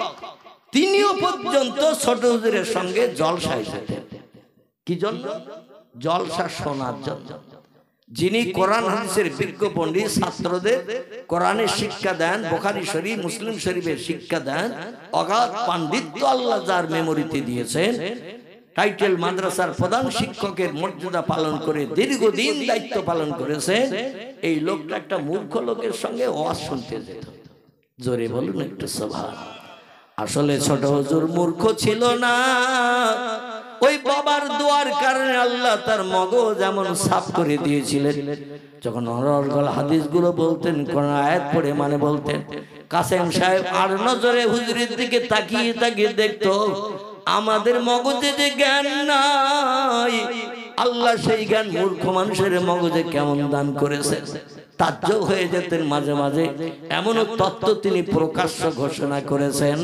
তিনিও পর্যন্ত ছোট হুজুরের সঙ্গে জলসায় যেতেন। কি জন্য? জলসা শোনার জন্য। যিনি কোরআন হাদিসের বিজ্ঞ পণ্ডিত, ছাত্রদের কোরআনের শিক্ষা দেন, বুখারী শরীফ মুসলিম শরীফের শিক্ষা দেন, অগাধ পাণ্ডিত্য আল্লাহ যার মেমোরিতে দিয়েছেন, টাইটেল মাদ্রাসার প্রধান শিক্ষকের মর্যাদা পালন করে দীর্ঘদিন দায়িত্ব পালন করেছেন, এই লোকটা একটা মূর্খ লোকের সঙ্গে ওয়াজ শুনতে যেত। জোরে বলুন একটু সুবহানাল্লাহ। আসলে ছোট হুজুর মূর্খ ছিল না, ওই বাবার দোয়ার কারণে আল্লাহ তার মগজ এমন সাফ করে দিয়েছিলেন। যখন অনর্গল হাদিসগুলো বলতেন, কোন আয়াত পড়ে মানে বলতেন, কাসেম সাহেব আর নজরে হুজুরের দিকে তাকিয়ে তাকিয়ে দেখতো আমাদের মগজে যে জ্ঞান নাই, আল্লাহ সেই জ্ঞান মূর্খ মানুষের মগজে কেমন দান করেছে, তাজ্জব হয়ে যেতেন মাঝে মাঝে। এমনও তত্ত্ব তিনি প্রকাশ্য ঘোষণা করেছেন,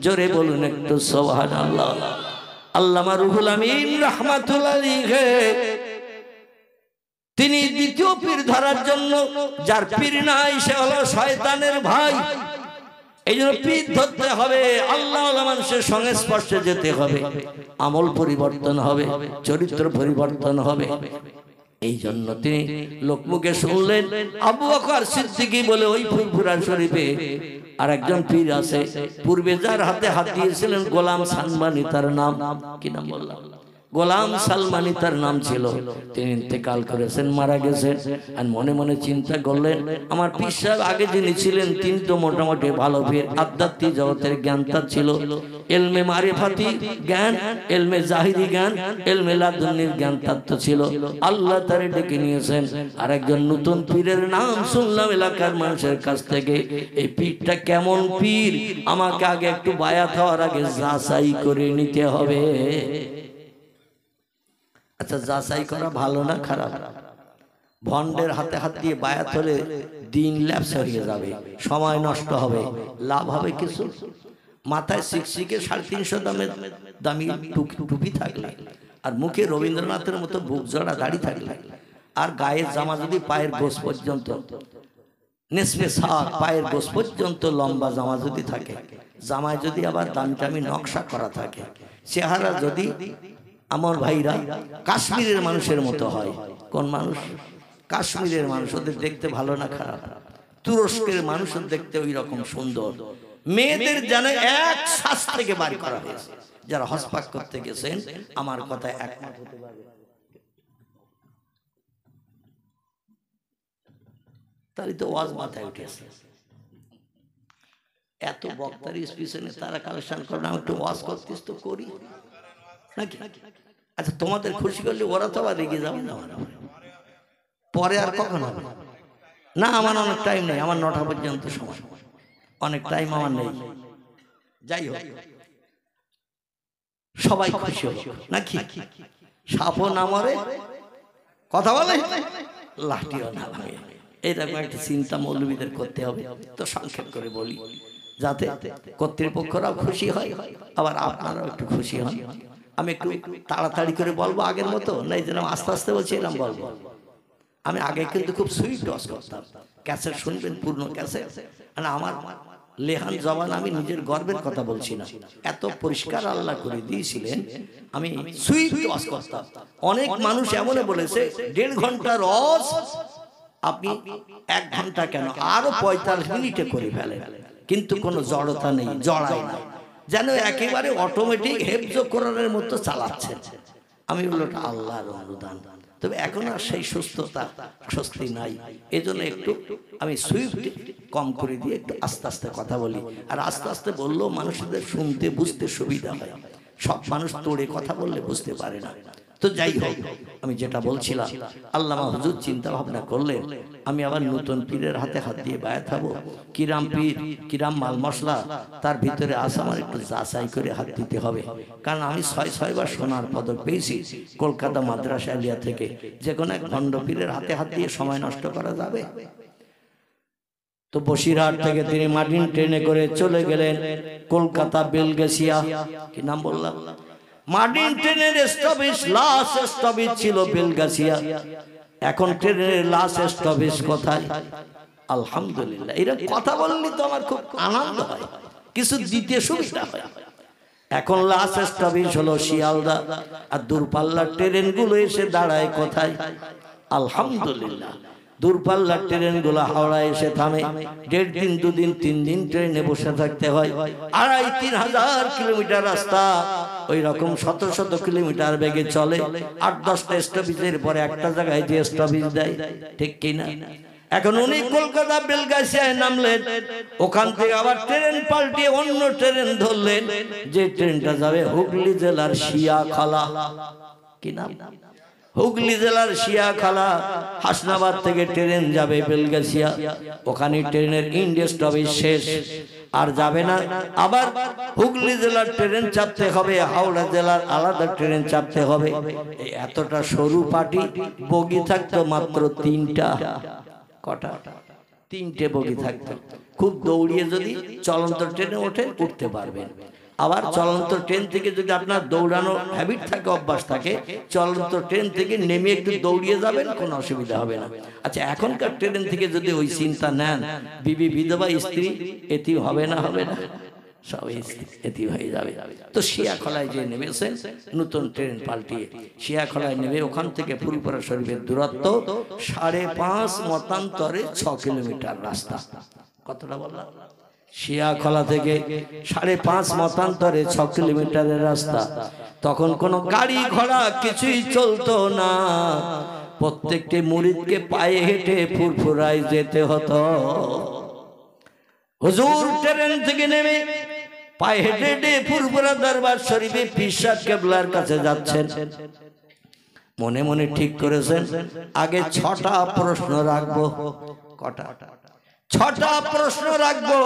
জোরে বলুন একটু সুবহানাল্লাহ। আল্লামা রুহুল আমিন রাহমাতুল্লাহ আলাইহি তিনি দ্বিতীয় পীর ধরার জন্য, যার পীর নাই সে হলো শয়তানের ভাই। এই জন্য পীর ধরতে হবে, আল্লাহ মানুষের সংস্পর্শে যেতে হবে, আমল পরিবর্তন হবে, চরিত্র পরিবর্তন হবে। এই জন্য তিনি লোকমুখে শুনলেন আবু বকর সিদ্দিকী বলে ওই ফুরফুরা শরীফে আর একজন পীর আছে, পূর্বে যার হাতে হাত দিয়েছিলেন গোলাম সালমানি, তার নাম কি নাম বললাম, গোলাম সালমানি তার নাম ছিল। তিনি ইন্তেকাল করেছেন, মারা গেছেন। আর মনে মনে চিন্তা করলেন আমার পীর সাহেব আগে যিনি ছিলেন তিনি তো মোটামুটি ভালো পীর, আধ্যাত্মিক জগতের জ্ঞান তার ছিল, এলমে মারিফাতি জ্ঞান, এলমে জাহিরি জ্ঞান, এলমে লাদুন্নির জ্ঞান তার তো ছিল। আল্লাহ তারে ডেকে নিয়েছেন। আর একজন নতুন পীরের নাম শুনলাম এলাকার মানুষের কাছ থেকে, এই পীরটা কেমন পীর আমাকে আগে একটু বায়াত হওয়ার আগে যাচাই করে নিতে হবে। আচ্ছা, যাচাই করা ভালো না খারাপ? ভন্ডের হাতে হাত দিয়ে বায়াত হলে দিন ল্যাপস হয়ে যাবে, সময় নষ্ট হবে, লাভ হবে কিছু? মাথায় শিকশিকে 350 দামি টুপি থাকলে, আর মুখে রবীন্দ্রনাথের মতো বুক জড়া দাড়ি থাকলে, আর গায়ের জামা যদি পায়ের গোস পর্যন্ত, নেসপে সার পায়ের গোস পর্যন্ত লম্বা জামা যদি থাকে, জামায় যদি আবার দামি দামি নকশা করা থাকে, চেহারা যদি আমার ভাইরা কাশ্মীরের মানুষের মতো হয়, কোন মানুষ? কাশ্মীরের মানুষ, ওদের দেখতে ভালো না খারাপ? তুরস্কের মানুষের দেখতে ওই রকম সুন্দর। মেয়েদের যেন এক শ্বাস থেকে বাড়ি করা হয়েছে। যারা হজপাক করতে গেছেন আমার কথা একমত হতে পারবে, তারই তো ওয়াজ মাথায় উঠেছে। এত বক্তার পিছনে তারা কালেকশন করে, আমি একটু ওয়াজ করতিস তো করি নাকি? আচ্ছা, তোমাদের খুশি করলে ওরা তো আবার রেগে যাবে না, পরে আর কখন হবে না? আমার অনেক টাইম নেই, আমার 9টা পর্যন্ত সময়, অনেক টাইম আমার নেই। যাই হোক, সবাই খুশি হবে নাকি? সাপও না মরে, কথা বলে, লাঠিও না ভাঙে, এইরকম একটা চিন্তা মৌলবীদের করতে হবে। তো সংক্ষেপ করে বলি, যাতে কর্তৃপক্ষরাও খুশি হয়, আবার আপনারাও একটু খুশি হন। আমি একটু তাড়াতাড়ি করে বলবো আগের মতো, না এই যেরকম আস্তে আস্তে বলছি এরকম বলবো। আমি আগে কিন্তু খুব সুইট ওয়াজ করতাম, ক্যাসেট শুনবেন, পূর্ণ ক্যাসেট। মানে আমার লেহান জবান, আমি নিজের গর্বের কথা বলছি না, এত পরিষ্কার আল্লাহ করে দিয়েছিলেন, আমি সুইট ওয়াজ করতাম। অনেক মানুষ এমন বলেছে 1.5 ঘন্টার ওয়াজ আপনি 1 ঘন্টা কেন, আরো 45 মিনিটে করে ফেলেন, কিন্তু কোনো জড়তা নেই, জড়ায় না, যেন একেবারে অটোমেটিক হেফজ কোরআনের মতো চালাচ্ছেন। আমি বলি ওটা আল্লাহর অনুদান, তবে এখন আর সেই সুস্থতা স্বস্তি নাই। এই জন্য একটু আমি সুইফট কম করে দিয়ে একটু আস্তে আস্তে কথা বলি, আর আস্তে আস্তে বললেও মানুষদের শুনতে বুঝতে সুবিধা হয়। সব মানুষ তোড়ে কথা বললে বুঝতে পারে না। তো যাই হোক, আমি যেটা বলছিলাম, আল্লামা হুজুর চিন্তা ভাবনা করলেন আমি আবার নতুন পীরের হাতে হাত দিয়ে বায়াত হব। কিরাম পীর, কিরাম মাল মশলা তার ভিতরে আছে, আমার একটু যাচাই করে হাত দিতে হবে। কারণ আমি 6 বার সোনার পদক পেয়েছি কলকাতা মাদ্রাসা এলিয়া থেকে। যে কোনো এক ভণ্ড পীরের হাতে হাত দিয়ে সময় নষ্ট করা যাবে? তো বসিরহাট থেকে তিনি মার্টিন ট্রেনে করে চলে গেলেন কলকাতা বেলগেসিয়া, কি নাম বললাম, মার্টিন ট্রেনের স্টপেজ, লাস্ট স্টপেজ ছিল বেলগাছিয়া। এখন ট্রেনের লাস্ট স্টপেজ কোথায়? আলহামদুলিল্লাহ, এরকম কথা বললে তো আমার খুব আনন্দ হয়, কিছু দিতে সুবিধা হয়। এখন লাস্ট স্টপেজ হলো শিয়ালদা, আর দূরপাল্লার ট্রেনগুলো এসে দাঁড়ায় কোথায়? আলহামদুলিল্লাহ, দূরপাল্লার ট্রেনগুলো হাওড়ায় এসে থামে। 1.5 দিন 2 দিন 3 দিন ট্রেনে বসে থাকতে হয়। 2,500-3,000 কিলোমিটার রাস্তা, ওই রকম 100-100 কিলোমিটার বেগে চলে। 8-10টা স্টপেজের পরে একটা জায়গায় যে স্টপেজ দেয়, ঠিক কিনা? এখন উনি কলকাতা বেলগাছিয়ায় নামলেন, ওখান থেকে আবার ট্রেন পাল্টিয়ে অন্য ট্রেন ধরলেন, যে ট্রেনটা যাবে হুগলি জেলার শিয়াখালা, কি নাম? হুগলি জেলার শিয়াখালা হাসনাবাদ থেকে ট্রেন যাবে বেলগাছিয়া, ওখানে ট্রেনের ইন্ডিয়া স্টপেজ শেষ, আর যাবে না। আবার হুগলি জেলার ট্রেন চাপতে হবে, হাওড়া জেলার আলাদা ট্রেন চাপতে হবে। এই এতটা সরু পাটি, বগি থাকতো মাত্র 3টা। কটা? 3টে বগি থাকতো। খুব দৌড়িয়ে যদি চলন্ত ট্রেনে ওঠে উঠতে পারবেন। আবার চলন্ত ট্রেন থেকে যদি আপনার দৌড়ানো হ্যাবিট থাকে, অভ্যাস থাকে, চলন্ত ট্রেন থেকে নেমে একটু দৌড়িয়ে যাবেন, কোনো অসুবিধা হবে না। আচ্ছা, এখনকার ট্রেন থেকে যদি ওই চিন্তা নেন, বিবি বিধবা স্ত্রী এটি হবে না? হবে না, সবাই এটি হয়ে যাবে। তো শিয়াখলায় যে নেমেছেন, নতুন ট্রেন পাল্টিয়ে শিয়াখলায় নেমে ওখান থেকে ফুলপুরা শরীফের দূরত্ব 5.5 মতান্তরে 6 কিলোমিটার রাস্তা। কতটা বললাম? শিয়াখলা থেকে 5.5 মতান্তরে 6 কিলোমিটারের রাস্তা। তখন কোনো গাড়ি ঘোড়া কিছুই চলতো না, প্রত্যেকটি মুরিদকে পায়ে হেঁটে ফুরফুরায় যেতে হতো। হুজুর ট্রেন থেকে নেমে পায়ে হেঁটে হেঁটে ফুরফুরা দরবার শরীফে পীর সাহেব কেবলার কাছে যাচ্ছেন। মনে মনে ঠিক করেছেন, আগে 6টা প্রশ্ন রাখবো। কটা? 6টা প্রশ্ন রাখবো।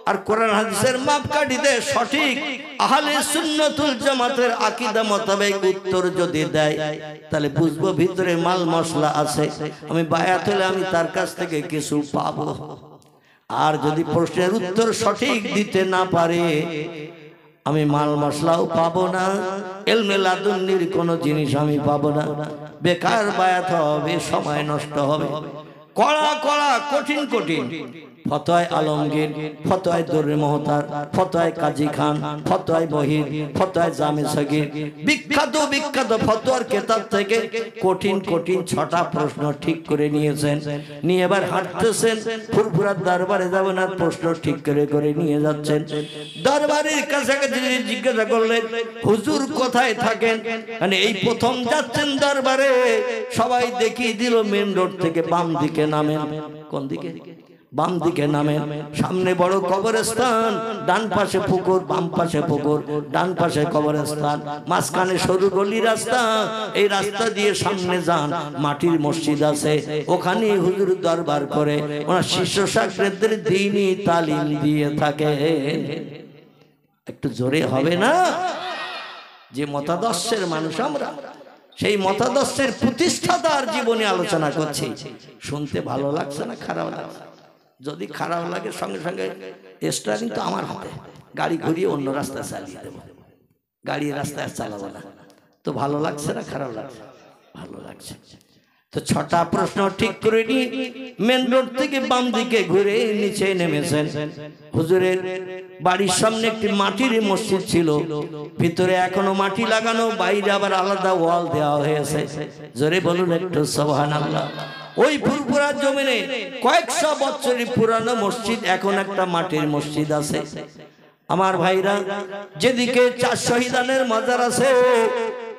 আর কোরআন হাদিসের মাপকাঠিতে সঠিক আহলে সুন্নাতুল জামাতের আকীদা মোতাবেক উত্তর যদি দেয়, তাহলে বুঝবো ভিতরে মাল মশলা আছে, আমি বায়াত হলে আমি তার কাছ থেকে কিছু পাবো। আর যদি প্রশ্নের উত্তর সঠিক দিতে না পারে, আমি মাল মশলাও পাবো না, ইলমে লাদুন্নির কোনো জিনিস আমি পাবো না, বেকার বায়াত হবে, সময় নষ্ট হবে। কড়া কড়া কঠিন কঠিন ফতোয়ায় আলমগীর, ফতোয়ায় দুররে মুহতার, ফতোয়ায় কাজী খান, ফতোয়ায় বহির, ফতোয়ায় জামে সগীর, বিখ্যাত বিখ্যাত ফতোয়ার কিতাব থেকে কঠিন কঠিন 6টা প্রশ্ন ঠিক করে নিয়েছেন। নিয়ে এবার হাঁটতেছেন, ফুরফুরার দরবারে যাবেন, আর প্রশ্ন ঠিক করে করে নিয়ে যাচ্ছেন। দরবারের কাছাকাছি জিজ্ঞাসা করলেন, হুজুর কোথায় থাকেন? মানে এই প্রথম যাচ্ছেন দরবারে, সবাই দেখিয়ে দিল মেন রোড থেকে বাম দিকে নামেন। কোন দিকে? বাম দিকে নামেন। সামনে বড় কবরস্থান, ডান পাশে পুকুর, বাম পাশে পুকুর, ডান পাশে কবরস্থান, মাঝখানে সরু গলি রাস্তা। এই রাস্তা দিয়ে সামনে যান, মাটির মসজিদ আছে, ওখানে হুজুর দরবার করে ওনার শিষ্য শাগরেদদের দ্বীনি তালিম দিয়ে থাকে। একটু জোরে হবে না? যে মতাদর্শের মানুষ আমরা, সেই মতাদর্শের প্রতিষ্ঠাতার জীবনে আলোচনা করছি। শুনতে ভালো লাগছে না খারাপ লাগছে? যদি খারাপ লাগে সঙ্গে সঙ্গে স্টারিং তো আমার হাতে, গাড়ি ঘুরিয়ে অন্য রাস্তায় চালিয়ে দেবো, গাড়ি রাস্তায় চালাবো না। তো ভালো লাগছে না খারাপ লাগছে? ভালো লাগছে। তো 6টা প্রশ্ন ঠিক করে নিয়ে মেন রোড থেকে বাম দিকে ঘুরে নিচে নেমেছেন। হুজুরের বাড়ির সামনে একটি মাটির মসজিদ ছিল, ভিতরে এখনো মাটি লাগানো, বাইরে আবার আলাদা ওয়াল দেওয়া হয়েছে। জোরে বলুন একটু সুবহানাল্লাহ। ওই ফুরফুরার জমিনে কয়েকশো বছরের পুরানো মসজিদ, এখন একটা মাটির মসজিদ আছে। আমার ভাইরা, যেদিকে 4 শহীদানের মাজার আছে,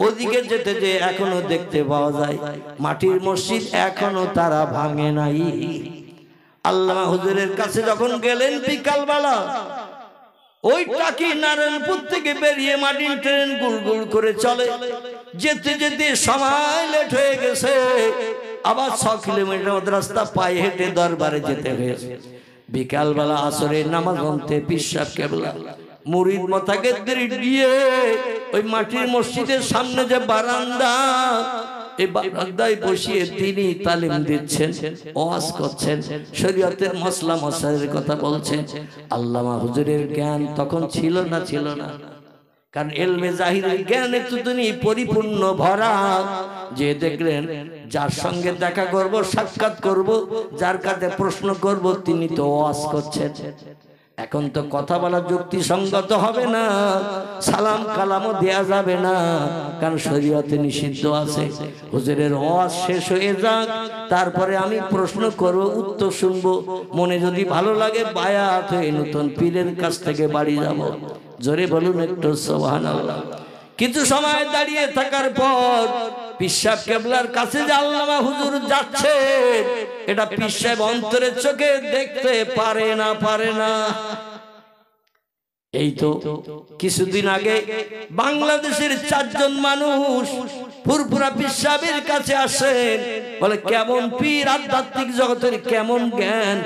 ওদিকে যেতে যে এখনো দেখতে পাওয়া যায় মাটির মসজিদ, এখনো তারা ভাঙে নাই। আল্লামা হুজুরের কাছে যখন গেলেন বিকালবেলা, ওই টাকি নারায়ণপুর থেকে বেরিয়ে মাটির ট্রেন গুল গুল করে চলে, যেতে যেতে সময় লেট হয়ে গেছে। আবার 6 কিলোমিটার রাস্তা পায়ে হেঁটে দরবারে যেতে হয়েছে। বিকালবেলা আসরের নামাজ পড়তে পীর সাহেব কেবলা মুরিদ মোতাকেদ্দের দিয়ে ওই মাটির মসজিদের সামনে যে বারান্দা, এই বারান্দায় বসিয়ে তিনি তালিম দিচ্ছেন, ওয়াজ করছেন, শরীয়তের মসলা মশাইয়ের কথা বলছেন। আল্লামা হুজুরের জ্ঞান তখন ছিল না? ছিল না? কারণ ইলমে জাহিরের জ্ঞান একটু তিনি পরিপূর্ণ ভরা। যে দেখলেন যার সঙ্গে দেখা করব, সাক্ষাৎ করব, যার কাছে প্রশ্ন করব, তিনি তো ওয়াজ করছেন। এখন তো কথা বলা যুক্তিসঙ্গত হবে না, সালাম কালামও দেয়া যাবে না, কারণ শরীয়তে নিষিদ্ধ আছে। হুজুরের ওয়াজ শেষ হয়ে যাক, তারপরে আমি প্রশ্ন করব, উত্তর শুনবো। মনে যদি ভালো লাগে বায়াত হয়ে নতুন পীরের কাছ থেকে বাড়ি যাব। জোরে বলুন একটু সুবহানাল্লাহ। কিছু সময় দাঁড়িয়ে থাকার পর পীর সাহেব কেবলার কাছে যে আল্লামা হুজুর যাচ্ছে, এটা পীর সাহেব অন্তরের চোখে দেখতে পারে না। এই তো কিছুদিন আগে বাংলাদেশের 4 জন মানুষ ফুরফুরা পীর সাহেবের কাছে আসেন, বলে কেমন পীর, আধ্যাত্মিক জগতের কেমন জ্ঞান।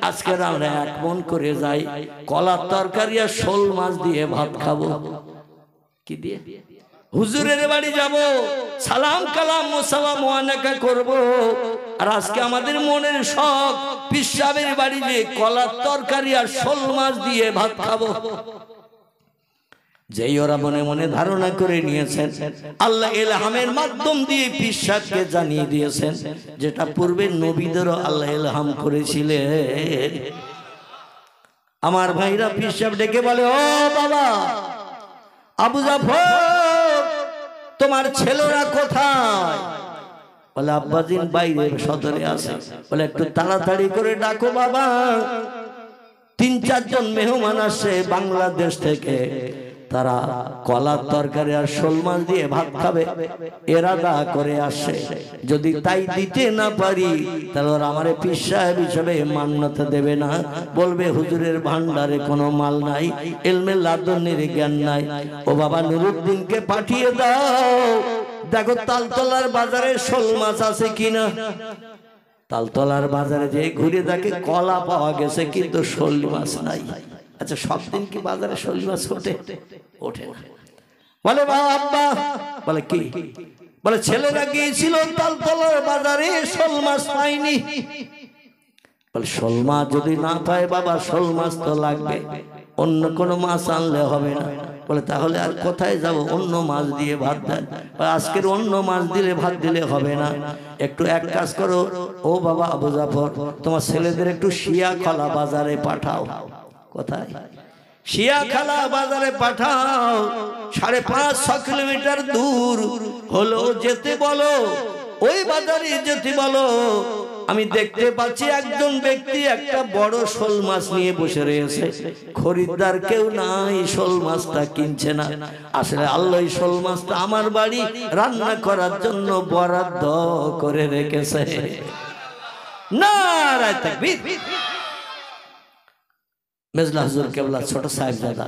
আজকে আমরা 1 মন করে যাই, কলার তরকারি আর শোল মাছ দিয়ে ভাত খাবো। কি দিয়ে? হুজুরের বাড়ি যাব, সালাম কালাম মুসাওয়া মুআনাকা করব। আর আজকে আমাদের মনের শখ পীর সাহেবের বাড়ি যে কলার তরকারি আর শোল মাছ দিয়ে ভাত খাবো। যেই ওরা মনে মনে ধারণা করে নিয়েছেন, আল্লাহ ইলহামের মাধ্যম দিয়ে পীর সাহেবকে জানিয়ে দিয়েছেন, যেটা পূর্বে নবীদেরও আল্লাহ ইলহাম করেছিলেন। আমার ভাইরা পীর সাহেব ডেকে বলে, ও বাবা আবু জাফর, তোমার ছেলেরা কোথায়? বলে আব্বাজিন বাইরে সদরে আছে। বলে একটু তাড়াতাড়ি করে ডাকো বাবা, 3-4 জন মেহমান আসে বাংলাদেশ থেকে, তারা কলার তরকারি আর শোল মাছ দিয়ে ভাত খাবে এরাদা করে আসে। যদি তাই দিতে না পারি তাহলে ওরা আমারে পীর সাহেব হিসেবে মান্যতা দেবে না, বলবে হুজুরের ভান্ডারে কোনো মাল নাই, ইলমে লাদুনির জ্ঞান নাই। ও বাবা নুরুদ্দিনকে পাঠিয়ে দাও, দেখো তালতলার বাজারে শোল মাছ আছে কিনা। তালতলার বাজারে যে ঘুরে দেখে কলা পাওয়া গেছে কিন্তু শোল মাছ নাই। আচ্ছা, সব দিন কি বাজারে শোল মাছ ওঠে? ওঠে না। বলে বাবা আব্বা, বলে কি? বলে ছেলেরা গিয়েছিল তালতলার বাজারে, শোল মাছ পাইনি। বলে শোল মাছ যদি না পায় বাবা, শোল মাছ তো লাগবে, অন্য কোনো মাছ আনলে হবে না। বলে তাহলে আর কোথায় যাব? অন্য মাছ দিয়ে ভাত দেন। আজকের অন্য মাছ দিলে ভাত দিলে হবে না, একটু এক কাজ করো ও বাবা আবু জাফর, তোমার ছেলেদের একটু শিয়াখলা বাজারে পাঠাও। কোথায়? শিয়াখলা বাজারে পাঠাও, 5.5-6 কিলোমিটার দূর হলো যেতে বলো, ওই বাজারে যেতে বলো। আমি দেখতে পাচ্ছি একজন ব্যক্তি একটা বড় শোল মাছ নিয়ে বসে রয়েছে, খরিদ্দার কেউ নাই, শোল মাছটা কিনছে না। আসলে আল্লাহ শোল মাছটা আমার বাড়ি রান্না করার জন্য বরাদ্দ করে রেখেছে। নারায়ে তাকবীর। মেজলা হুজুর কেবলা ছোট সাহেবজাদা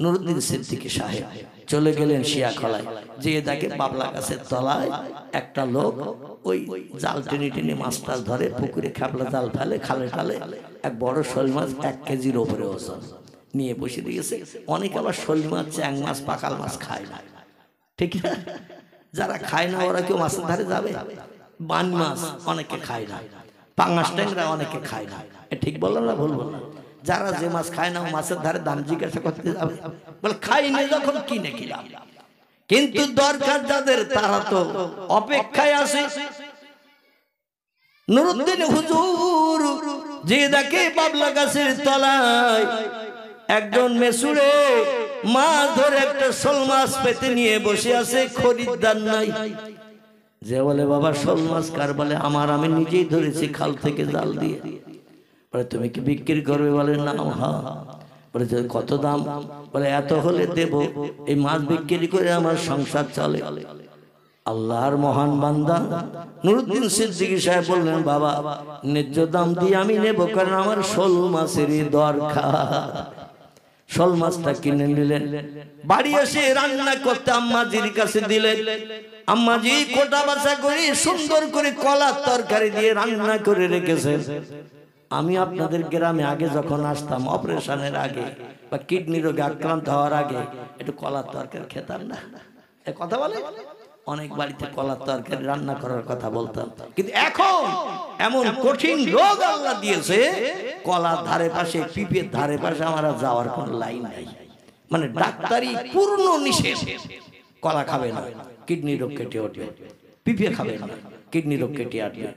নুরুদ্দিন সিদ্দিকী সাহেব চলে গেলেন শিয়াখলায়, যে দেখে বাবলা গাছের তলায় একটা লোক ওই জাল টেনে টেনে মাছ টাছ ধরে, পুকুরে খাবলা জাল ফেলে, খালে টালে এক বড় শোল মাছ 1 কেজির উপরে ওজন নিয়ে বসে দিয়েছে। অনেকে আবার শোল মাছ, চ্যাং মাছ, পাকাল মাছ খায় না, ঠিক না? যারা খায় না ওরা কেউ মাছের ধারে যাবে? বান মাছ অনেকে খায় না, পাঙাশ ট্যাংরা অনেকে খায় না। ঠিক বললাম না ভুল বললাম? যারা যে মাছ খায় না মাছের ধারে দাম জিজ্ঞাসা করতে যাবে? বলে খাই না যখন কিনে খেলাম। কিন্তু দরকার যাদের তারা তো অপেক্ষায় আছে। নুরুদ্দিন হুজুর যে দেখে বাবলা গাছের তলায় একজন মেসুড়ে মাছ ধরে একটা শোল মাছ পেতে নিয়ে বসে আছে, খরিদ্দার নাই। যে বলে বাবা শোল মাছ কার? বলে আমার, আমি নিজেই ধরেছি খাল থেকে জাল দিয়ে। বলে তুমি কি বিক্রি করবে? বলে না। হ্যাঁ। বলে কত দাম? বলে এত হলে দেব, এই মাছ বিক্রি করে আমার সংসার চলে। আল্লাহর মহান বান্দা নুরুদ্দিন সিদ্দিকী সাহেব বললেন, বাবা ন্যায্য দাম দিয়ে আমি নেব, কারণ আমার শোল মাছেরই দরকার। শোল মাছটা কিনে নিলেন, বাড়ি এসে রান্না করতে আম্মাজির কাছে দিলেন। আম্মাজি কোটা বাছা করে সুন্দর করে কলার তরকারি দিয়ে রান্না করে রেখেছেন। আমি আপনাদের গ্রামে আগে যখন আসতাম অপারেশনের আগে বা কিডনি রোগে আক্রান্ত হওয়ার আগে একটু কলার তরকারি খেতাম না? এ কথা বলে অনেক বাড়িতে কলার তরকারি রান্না করার কথা বলতাম। কিন্তু এখন এমন কঠিন রোগ আল্লাহ দিয়েছে, কলার ধারে পাশে, পিপের ধারে পাশে আমার যাওয়ার কোনো লাইন নাই। মানে ডাক্তারি পূর্ণ নিষেধ। কলা খাবে না, কিডনি রোগ কেটে উঠবে। পিপে খাবে না, কিডনি রোগ কেটে উঠবে।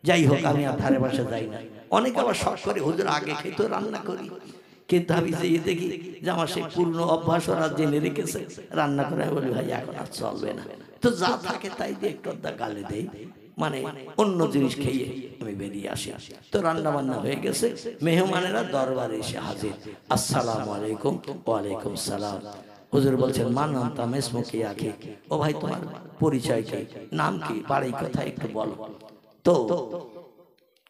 যাই হোক, আমি আর ধারে পাশে যাই না। অনেকে আবার শখ করে হুজুর আগে খেতে রান্না করি, কিন্তু আমি যে দেখি যে আমার সেই পূর্ণ অভ্যাস ওরা জেনে রেখেছে রান্না করে। বলি ভাই এখন আর চলবে না, তো যা থাকে তাই দিয়ে একটু গালে দেই, মানে অন্য জিনিস খেয়ে আমি বেরিয়ে আসি। তো রান্না বান্না হয়ে গেছে, মেহমানেরা দরবারে এসে হাজির। আসসালামু আলাইকুম। ওয়ালাইকুম সালাম। হুজুর বলছেন মা নাম তামেস মুখে আখে। ও ভাই তোমার পরিচয় কি, নাম কি, বাড়ি কোথায় একটু বলো। তো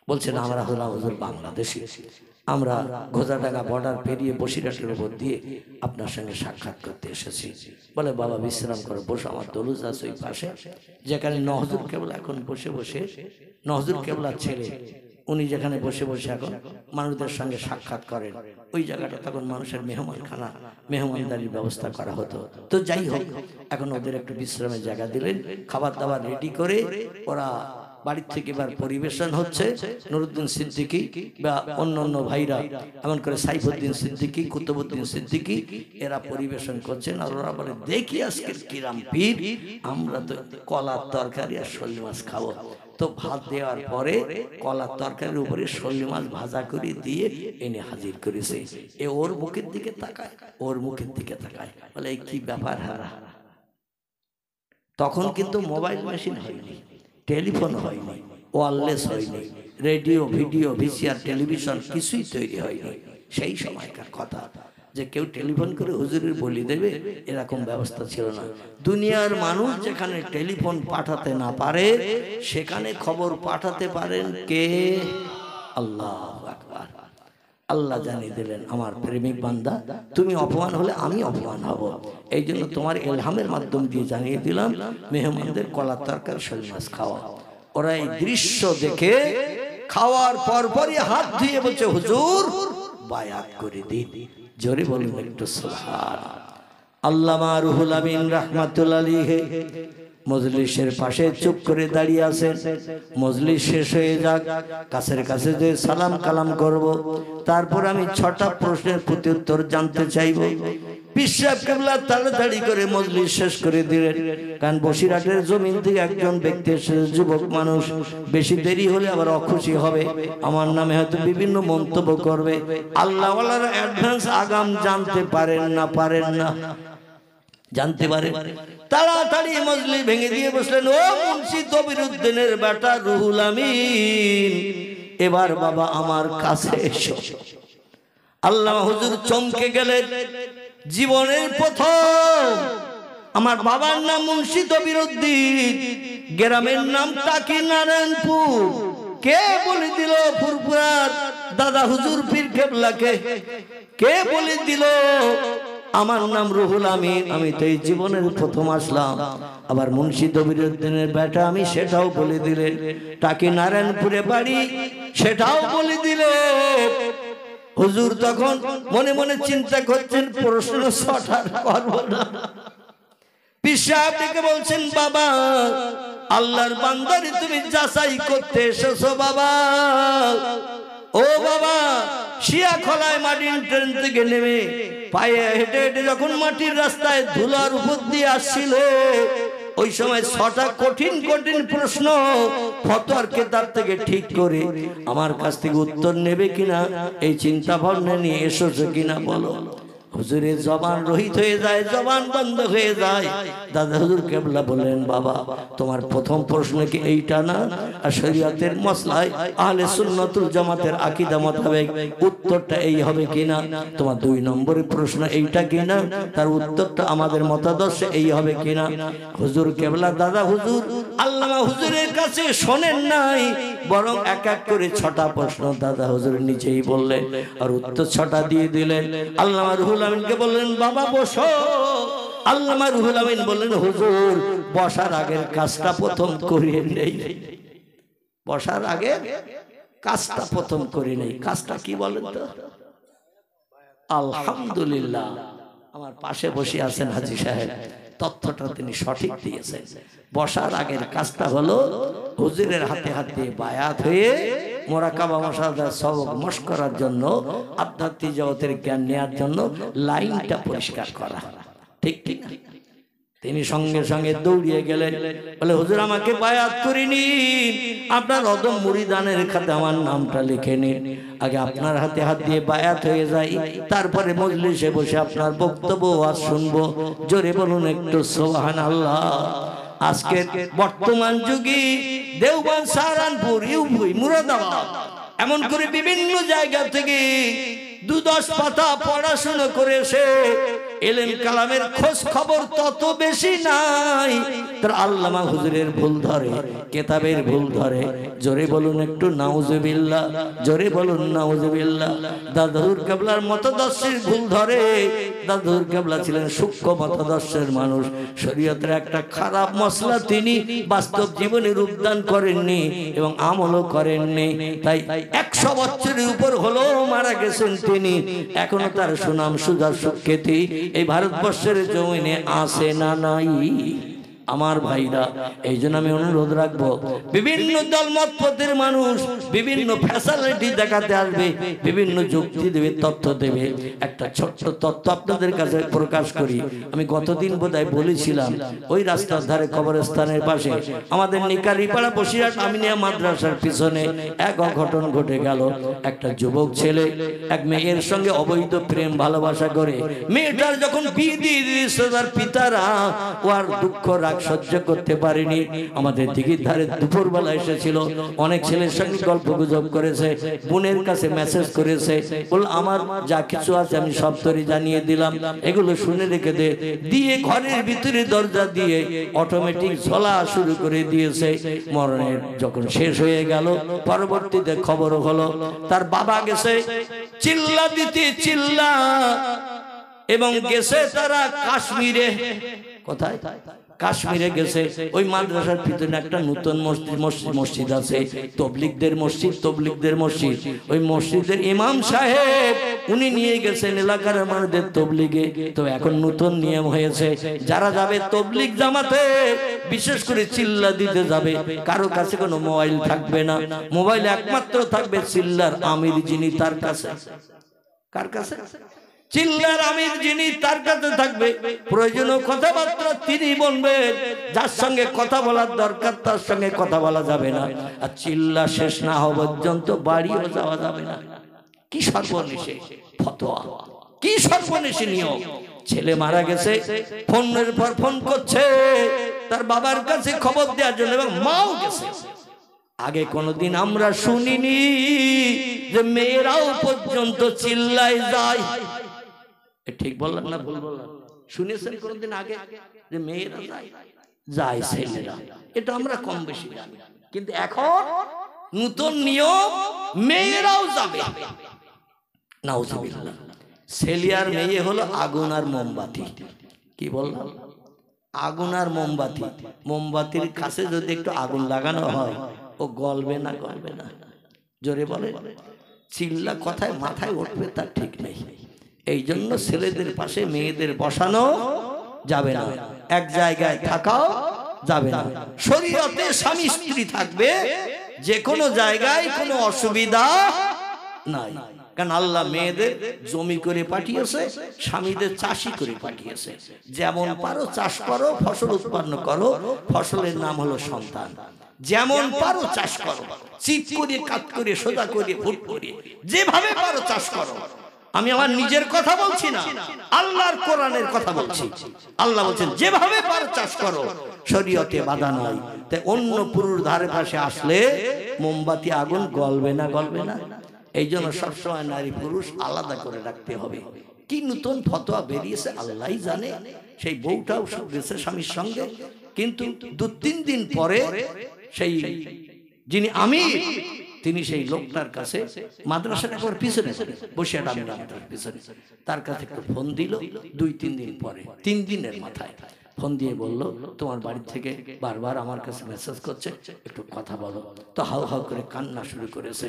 বলছেন আমরা হলাম হুজুর বাংলাদেশি, আমরা ঘোজাডাঙ্গা বর্ডার পেরিয়ে বসিরহাটের উপর দিয়ে আপনার সঙ্গে সাক্ষাৎ করতে এসেছি। বলে বাবা বিশ্রাম করে বসে, আমার দলুজ আছে ওই পাশে, যেখানে নহজুর কেবলা এখন বসে বসে, নহজুর কেবলার ছেলে উনি যেখানে বসে বসে এখন মানুষদের সঙ্গে সাক্ষাৎ করেন, ওই জায়গাটা তখন মানুষের মেহমানখানা, মেহমানদারির ব্যবস্থা করা হতো। তো যাই হোক, এখন ওদের একটু বিশ্রামের জায়গা দিলেন, খাবার দাবার রেডি করে ওরা বাড়ির থেকে এবার পরিবেশন হচ্ছে। নুরুদ্দিন সিদ্দিকী বা অন্য ভাইরা, এমন করে সাইফুদ্দিন সিদ্দিকী, কুতুবুদ্দিন সিদ্দিকী, এরা পরিবেশন করছেন। আর ওরা বলে দেখি আজকের কিরাম পীর, আমরা তো কলার তরকারি আর শোল মাছ খাবো। তো ভাত দেওয়ার পরে কলার তরকারির উপরে শোল মাছ ভাজা করে দিয়ে এনে হাজির করেছে। এ ওর মুখের দিকে তাকায়, ওর মুখের দিকে তাকায়, বলে এই কি ব্যাপার হারা। তখন কিন্তু মোবাইল মেশিন হয়নি, টেলিফোন হয়নি, ওয়্যারলেস হয়নি, রেডিও, ভিডিও, ভিসিআর, টেলিভিশন কিছুই তৈরি হয়নি। সেই সময়কার কথা যে কেউ টেলিফোন করে হুজুরের বলি দেবে, এরকম ব্যবস্থা ছিল না। দুনিয়ার মানুষ যেখানে টেলিফোন পাঠাতে না পারে, সেখানে খবর পাঠাতে পারেন কে? আল্লাহু আকবার। আল্লাহ জানিয়ে দিলেন, আমার প্রেমিক বান্দা, তুমি অপমান হলে আমি অপমান হব। এই জন্য তোমার ইলহামের মাধ্যম দিয়ে জানিয়ে দিলাম, মেহমানদের কলার তরকারি শোল মাছ খাওয়া। ওরা এই দৃশ্য দেখে খাওয়ার পরপরই হাত ধুয়ে বলছে, হুজুর বায়াত করে দিন। জোরে বলুন একটু সুবহানাল্লাহ। আল্লামা রুহুল আমিন রাহমাতুল্লাহ আলাইহি মজলিসের পাশে চুপ করে দাঁড়িয়ে আছেন। মজলিস শেষ হয়ে যাক, কাছের কাছে যে সালাম কালাম করব, তারপর আমি 6টা প্রশ্নের প্রতি উত্তর জানতে চাইব। পীর সাহেব কেবলা তাড়াতাড়ি করে মজলিস শেষ করে দিলেন, কারণ বসিরহাটের জমিন থেকে একজন ব্যক্তি এসেছে, যুবক মানুষ, বেশি দেরি হলে আবার অখুশি হবে, আমার নামে হয়তো বিভিন্ন মন্তব্য করবে। আল্লাহ ওয়ালারা অ্যাডভান্স আগাম জানতে পারেন না, জানতে পারে। তাড়াতাড়ি মজলিস ভেঙে দিয়ে বসলেন, ও মুন্সি তবিরউদ্দিনের বেটা রুহুল আমিন, এবার বাবা আমার কাছে এসো। আল্লাহ হুজুর চমকে গেলেন। জীবনের প্রথম, আমার বাবার নাম মুন্সি তবিরউদ্দিন, গ্রামের নাম টাকি নারায়ণপুর। কে বলে দিল ফুরফুরার দাদা হুজুর পীর কেবলাকে? কে বলে দিল আমার নাম রুহুল আমিন? আমি তো এই জীবনের প্রথম আসলাম। আবার মুন্সি তবিরউদ্দিনের বেটা আমি, সেটাও বলে দিলেন। টাকি নারায়ণপুরে বাড়ি, সেটাও বলে দিলেন। হুজুর তখন মনে মনে চিন্তা করছেন, প্রশ্ন ছটার করব না। পীর সাহেব ডেকে বলছেন, বাবা আল্লাহর বান্দারে তুমি যাচাই করতে এসেছো বাবা। ও বাবা, শিয়া খোলায় মাটির ট্রেন থেকে নেমে পায়ে হেঁটে হেঁটে যখন মাটির রাস্তায় ধুলার উপর দিয়ে আসছিল, ওই সময় 6টা কঠিন কঠিন প্রশ্ন ফতোয়ার কিতাব থেকে ঠিক করে আমার কাছ থেকে উত্তর নেবে কিনা, এই চিন্তা ভাবনা নিয়ে এসেছো কিনা বলো। হুজুরের জবান রহিত হয়ে যায়, জবান বন্ধ হয়ে যায়। দাদা হুজুর কেবলা বললেন, বাবা তোমার প্রথম প্রশ্ন কি এইটা না? আর শরীয়তের মসলায় আহলে সুন্নাতুল জামাতের আকীদা মোতাবেক উত্তরটা এই হবে কিনা? তোমার 2 নম্বরের প্রশ্ন এইটা কিনা? তার উত্তরটা আমাদের মতাদর্শে এই হবে কিনা? হুজুর কেবলা, দাদা হুজুর আল্লামা হুজুরের কাছে শোনেন নাই, বরং এক এক করে 6টা প্রশ্ন দাদা হুজুর নিজেই বললেন, আর উত্তর 6টা দিয়ে দিলেন। আল্লামা রুহুল আমিনকে বললেন, বাবা বসো। আল্লামা রুহুল আমিন বললেন, হুজুর বসার আগের কাজটা প্রথম করিয়ে নেই। বসার আগে কাজটা প্রথম করে নেই। কাজটা কি বলেন তো? আলহামদুলিল্লাহ, আমার পাশে বসে আছেন হাজী সাহেব, তথ্যটা তিনি সঠিক দিয়েছেন। বসার আগের কাজটা হলো হুজুরের হাতে হাতে বায়াত হয়ে মোরাকাবা মুশাহাদা সবক মশক করার জন্য, আধ্যাত্মিক জগতের জ্ঞান নেওয়ার জন্য লাইনটা পরিষ্কার করা। ঠিক ঠিক। তিনি সঙ্গে সঙ্গে দৌড়িয়ে গেলেন, বলে হুজুর আমাকে বায়াত করে নিন, আপনার অদম মুরিদানের খাতে আমার নামটা লিখে নিন। আগে আপনার হাতে হাত দিয়ে বায়াত হয়ে যাই, তারপরে মজলিসে বসে আপনার বক্তব্য আজ শুনবো। জোরে বলুন একটু সুবহানাল্লাহ। আজকের বর্তমান যুগে দেওবন্দ, সাহারানপুর, ইউপি, মুরাদাবাদ, এমন করে বিভিন্ন জায়গা থেকে 2-10 পাতা পড়াশোনা করে এসে এলেম কালামের খোঁজ খবর তত বেশি নাই। তার আল্লামা হুজুরের ভুল ধরে, কেতাবের ভুল ধরে। জোরে বলুন একটু নাউজুবিল্লাহ, জোরে বলুন নাউজুবিল্লাহ। দাদুর কেবলার মতদর্শের ভুল ধরে। দাদুর কেবলা ছিলেন সূক্ষ্ম মতদর্শের মানুষ। শরীয়তের একটা খারাপ মশলা তিনি বাস্তব জীবনে রূপদান করেননি এবং আমলও করেননি। তাই 100 বছরের উপর হলো মারা গেছেন তিনি, এখনো তার সুনাম সুজা সুখ্যাতি এই ভারতবর্ষের জমিনে আছে না নাই? আমার ভাইরা, এই জন্য আমি অনুরোধ রাখবো, বিভিন্ন দলমত পথের মানুষ বিভিন্ন ফ্যাসিলিটি দেখাতে আসবে, বিভিন্ন যুক্তি দেবে, তথ্য দেবে। একটা ছোট্ট তথ্য আপনাদের কাছে প্রকাশ করি। আমি গতদিন বোধহয় বলেছিলাম, ওই রাস্তার ধারে কবরস্থানের পাশে আমাদের নিকারিপাড়া বসিরহাট আমিনিয়া মাদ্রাসার পিছনে এক অঘটন ঘটে গেল। একটা যুবক ছেলে এক মেয়ের সঙ্গে অবৈধ প্রেম ভালোবাসা করে, মেয়েটার যখন বিয়ে দিয়ে দিয়েছে তার পিতারা ও আর দুঃখ রাগ সহ্য করতে পারেনি। আমাদের দিঘির ধারে দুপুরবেলা এসেছিল, অনেক ছেলের সঙ্গে গল্প গুজব করেছে, বোনের কাছে মেসেজ করেছে, বল আমার যা কিছু আছে আমি সব তোরে জানিয়ে দিলাম, এগুলো শুনে রেখে দে। দিয়ে ঘরের ভিতরে দরজা দিয়ে অটোমেটিক ঝোলা শুরু করে দিয়েছে। মরণের যখন শেষ হয়ে গেল, পরবর্তীতে খবর হলো তার বাবা গেছে চিল্লা দিতে, চিল্লা, এবং গেছে তারা কাশ্মীরে। কোথায়? কাশ্মীরে গেছে। ওই মাদ্রাসার ভিতরে একটা নতুন মসজিদ আছে, তবলিগদের মসজিদ, তবলিগদের মসজিদ। ওই মসজিদের ইমাম সাহেব উনি নিয়ে গেছেন এলাকার মানুষদের তবলিগে। তো এখন নতুন নিয়ম হয়েছে, যারা যাবে তবলিগ জামাতে, বিশেষ করে চিল্লা দিতে যাবে, কারো কাছে কোনো মোবাইল থাকবে না। মোবাইল একমাত্র থাকবে চিল্লার আমির যিনি, তার কাছে। কার কাছে? চিল্লার আমির যিনি, তার কাছে থাকবে। প্রয়োজনীয় কথাবার্তা তিনি বলবেন, যার সঙ্গে কথা বলার দরকার তার সঙ্গে কথা বলা যাবে না। আর চিল্লা শেষ না হওয়া পর্যন্ত বাড়িও যাওয়া যাবে না। কি সর্বনেশে ফতোয়া, কি সর্বনেশে নিয়ম! ছেলে মারা গেছে, ফোনের পর ফোন করছে তার বাবার কাছে খবর দেওয়ার জন্য, এবং মাও গেছে। আগে কোনোদিন আমরা শুনিনি যে মেয়েরাও পর্যন্ত চিল্লায় যায়। ঠিক বললাম না ভুল বললাম? শুনেছেন কোনদিন আগে যে মেয়েরা যায়, ছেলেরা? এটা আমরা কম বেশি জানি, কিন্তু এখন নতুন নিয়ম, মেয়েরাও যাবে। নাউজুবিল্লাহ। ছেলে আর মেয়ে হলো আগুন আর মোমবাতি। কি বললাম? আগুন আর মোমবাতি। মোমবাতির কাছে যদি একটু আগুন লাগানো হয়, ও গলবে না, গলবে না? জোরে বলে। চিল্লা কথায় মাথায় উঠবে তার ঠিক নেই। এই জন্য ছেলেদের পাশে মেয়েদের বসানো যাবে না, এক জায়গায় থাকাও যাবে না। শরীয়তে স্বামী স্ত্রী থাকবে, যে কোনো জায়গায় কোনো অসুবিধা নাই। কারণ আল্লাহ মেয়েদের জমি করে পাঠিয়েছে, স্বামীদের চাষি করে পাঠিয়েছে। যেমন পারো চাষ করো, ফসল উৎপন্ন করো, ফসলের নাম হলো সন্তান। যেমন পারো চাষ করো, চিত করে, কাত করে, সোজা করে, ফুট করে, যেভাবে পারো চাষ করো। আমি আমার নিজের কথা বলছি না, আল্লাহর কোরআনের কথা বলছি। আল্লাহ বলছেন যেভাবে পারো চাষ করো, শরীয়তে বাধা নাই। তাই অন্য পুরুষ ধারে পাশে আসলে মোমবাতি আগুন গলবে না, গলবে না। এই জন্য সবসময় নারী পুরুষ আলাদা করে রাখতে হবে। কি নতুন ফতোয়া বেরিয়েছে আল্লাহই জানে। সেই বউটাও গেছে স্বামীর সঙ্গে, কিন্তু 2-3 দিন পরে সেই যিনি আমির, তিনি সেই লোকটার কাছে, মাদ্রাসার একবার পিছনে বসে পিছনে, তার কাছে একটু ফোন দিল। 2-3 দিন পরে, 3 দিনের মাথায় ফোন দিয়ে বলল, তোমার বাড়ি থেকে বারবার আমার কাছে মেসেজ করছে, একটু কথা বলো। তো হাউ হাউ করে কান্না শুরু করেছে।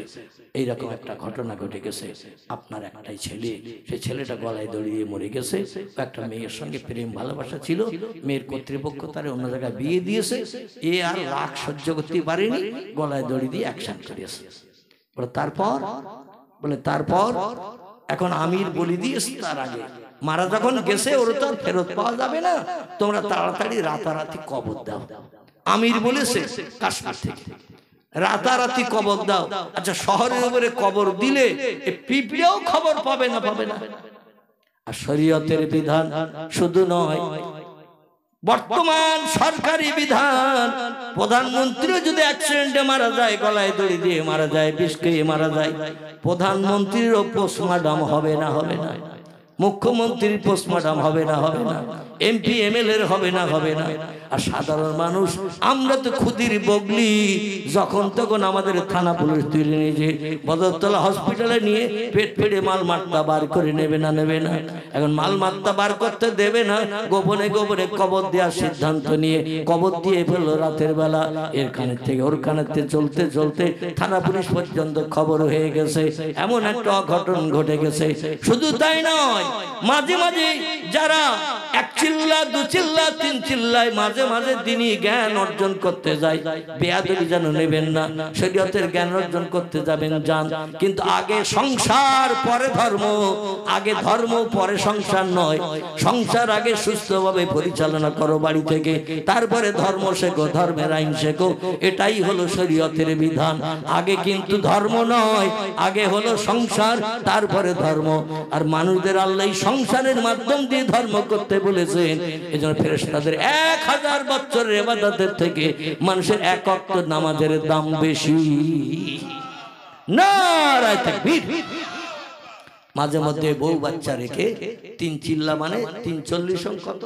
এইরকম একটা ঘটনা ঘটে গেছে, আপনার একটাই ছেলে, সেই ছেলেটা গলায় দড়ি দিয়ে মরে গেছে। একটা মেয়ের সঙ্গে প্রেম ভালোবাসা ছিল, মেয়ের কর্তৃপক্ষ তারে অন্য জায়গায় বিয়ে দিয়েছে। এ আর রাগ সহ্য করতে পারেনি, গলায় দড়ি দিয়ে অ্যাকশন করেছে। তারপর এখন আমির বলি দিয়েছে, তার আগে মারা যখন গেছে ওর তো ফেরত পাওয়া যাবে না, তোমরা তাড়াতাড়ি রাতারাতি কবর দাও। আমির বলেছে কাশ্মীর থেকে রাতারাতি কবর দাও। আচ্ছা, শহরের উপরে কবর দিলে পিঁপড়েও খবর পাবে না, পাবে না? আর শরীয়তের বিধান শুধু নয়, বর্তমান সরকারি বিধান, প্রধানমন্ত্রী যদি অ্যাক্সিডেন্টে মারা যায়, গলায় দড়ি দিয়ে মারা যায়, বিষ খেয়ে মারা যায়, প্রধানমন্ত্রীরও পোস্টমর্টম হবে না, হবে না? মুখ্যমন্ত্রীর পোস্টমর্টম হবে না, হবে না, এমপি এমএলএ হবে না, হবে না। আর সাধারণ মানুষ আমরা তো খুদির বগলি, যখন তখন আমাদের থানা পুলিশ তুলে নিয়ে যে বদরতলা হসপিটালে নিয়ে পেট পেড়ে মাল মাত্রা বার করে নেবে না, নেবে না। এখন মাল মাত্রা বার করতে দেবে না, গোপনে গোপনে কবর দেওয়ার সিদ্ধান্ত নিয়ে কবর দিয়ে ফেললো রাতের বেলা। এর কানের থেকে ওর কানের থেকে চলতে চলতে থানা পুলিশ পর্যন্ত খবর হয়ে গেছে, এমন একটা অঘটন ঘটে গেছে। শুধু তাই নয়, মাঝে মাঝে যারা এক চিল্লা দু চিল্লা তিন চিল্লায় মাঝে মাঝে দিনই জ্ঞান অর্জন করতে যায়, বেয়াদবি যেন নেবেন না। শরীয়তের জ্ঞান অর্জন করতে যাবেন যান, কিন্তু আগে সংসার পরে ধর্ম, আগে ধর্ম পরে সংসার নয়। সংসার আগে সুস্থভাবে পরিচালনা করো বাড়ি থেকে, তারপরে ধর্ম শেখো, ধর্মের আইন শেখো। এটাই হলো শরীয়তের বিধান। আগে কিন্তু ধর্ম নয়, আগে হলো সংসার, তারপরে ধর্ম। আর মানুষদের আল্লাহ সংসারের মাধ্যম দিয়ে ধর্ম করতে বলেছেন। এজন্য ফেরেশতাদের 1000 বছরের ইবাদতের থেকে মানুষের এক ওয়াক্ত নামাজের দাম বেশি। নারায়ে তাকবীর। মাঝে মধ্যে বউ বাচ্চা রেখে 3 চিল্লা মানে 340 কত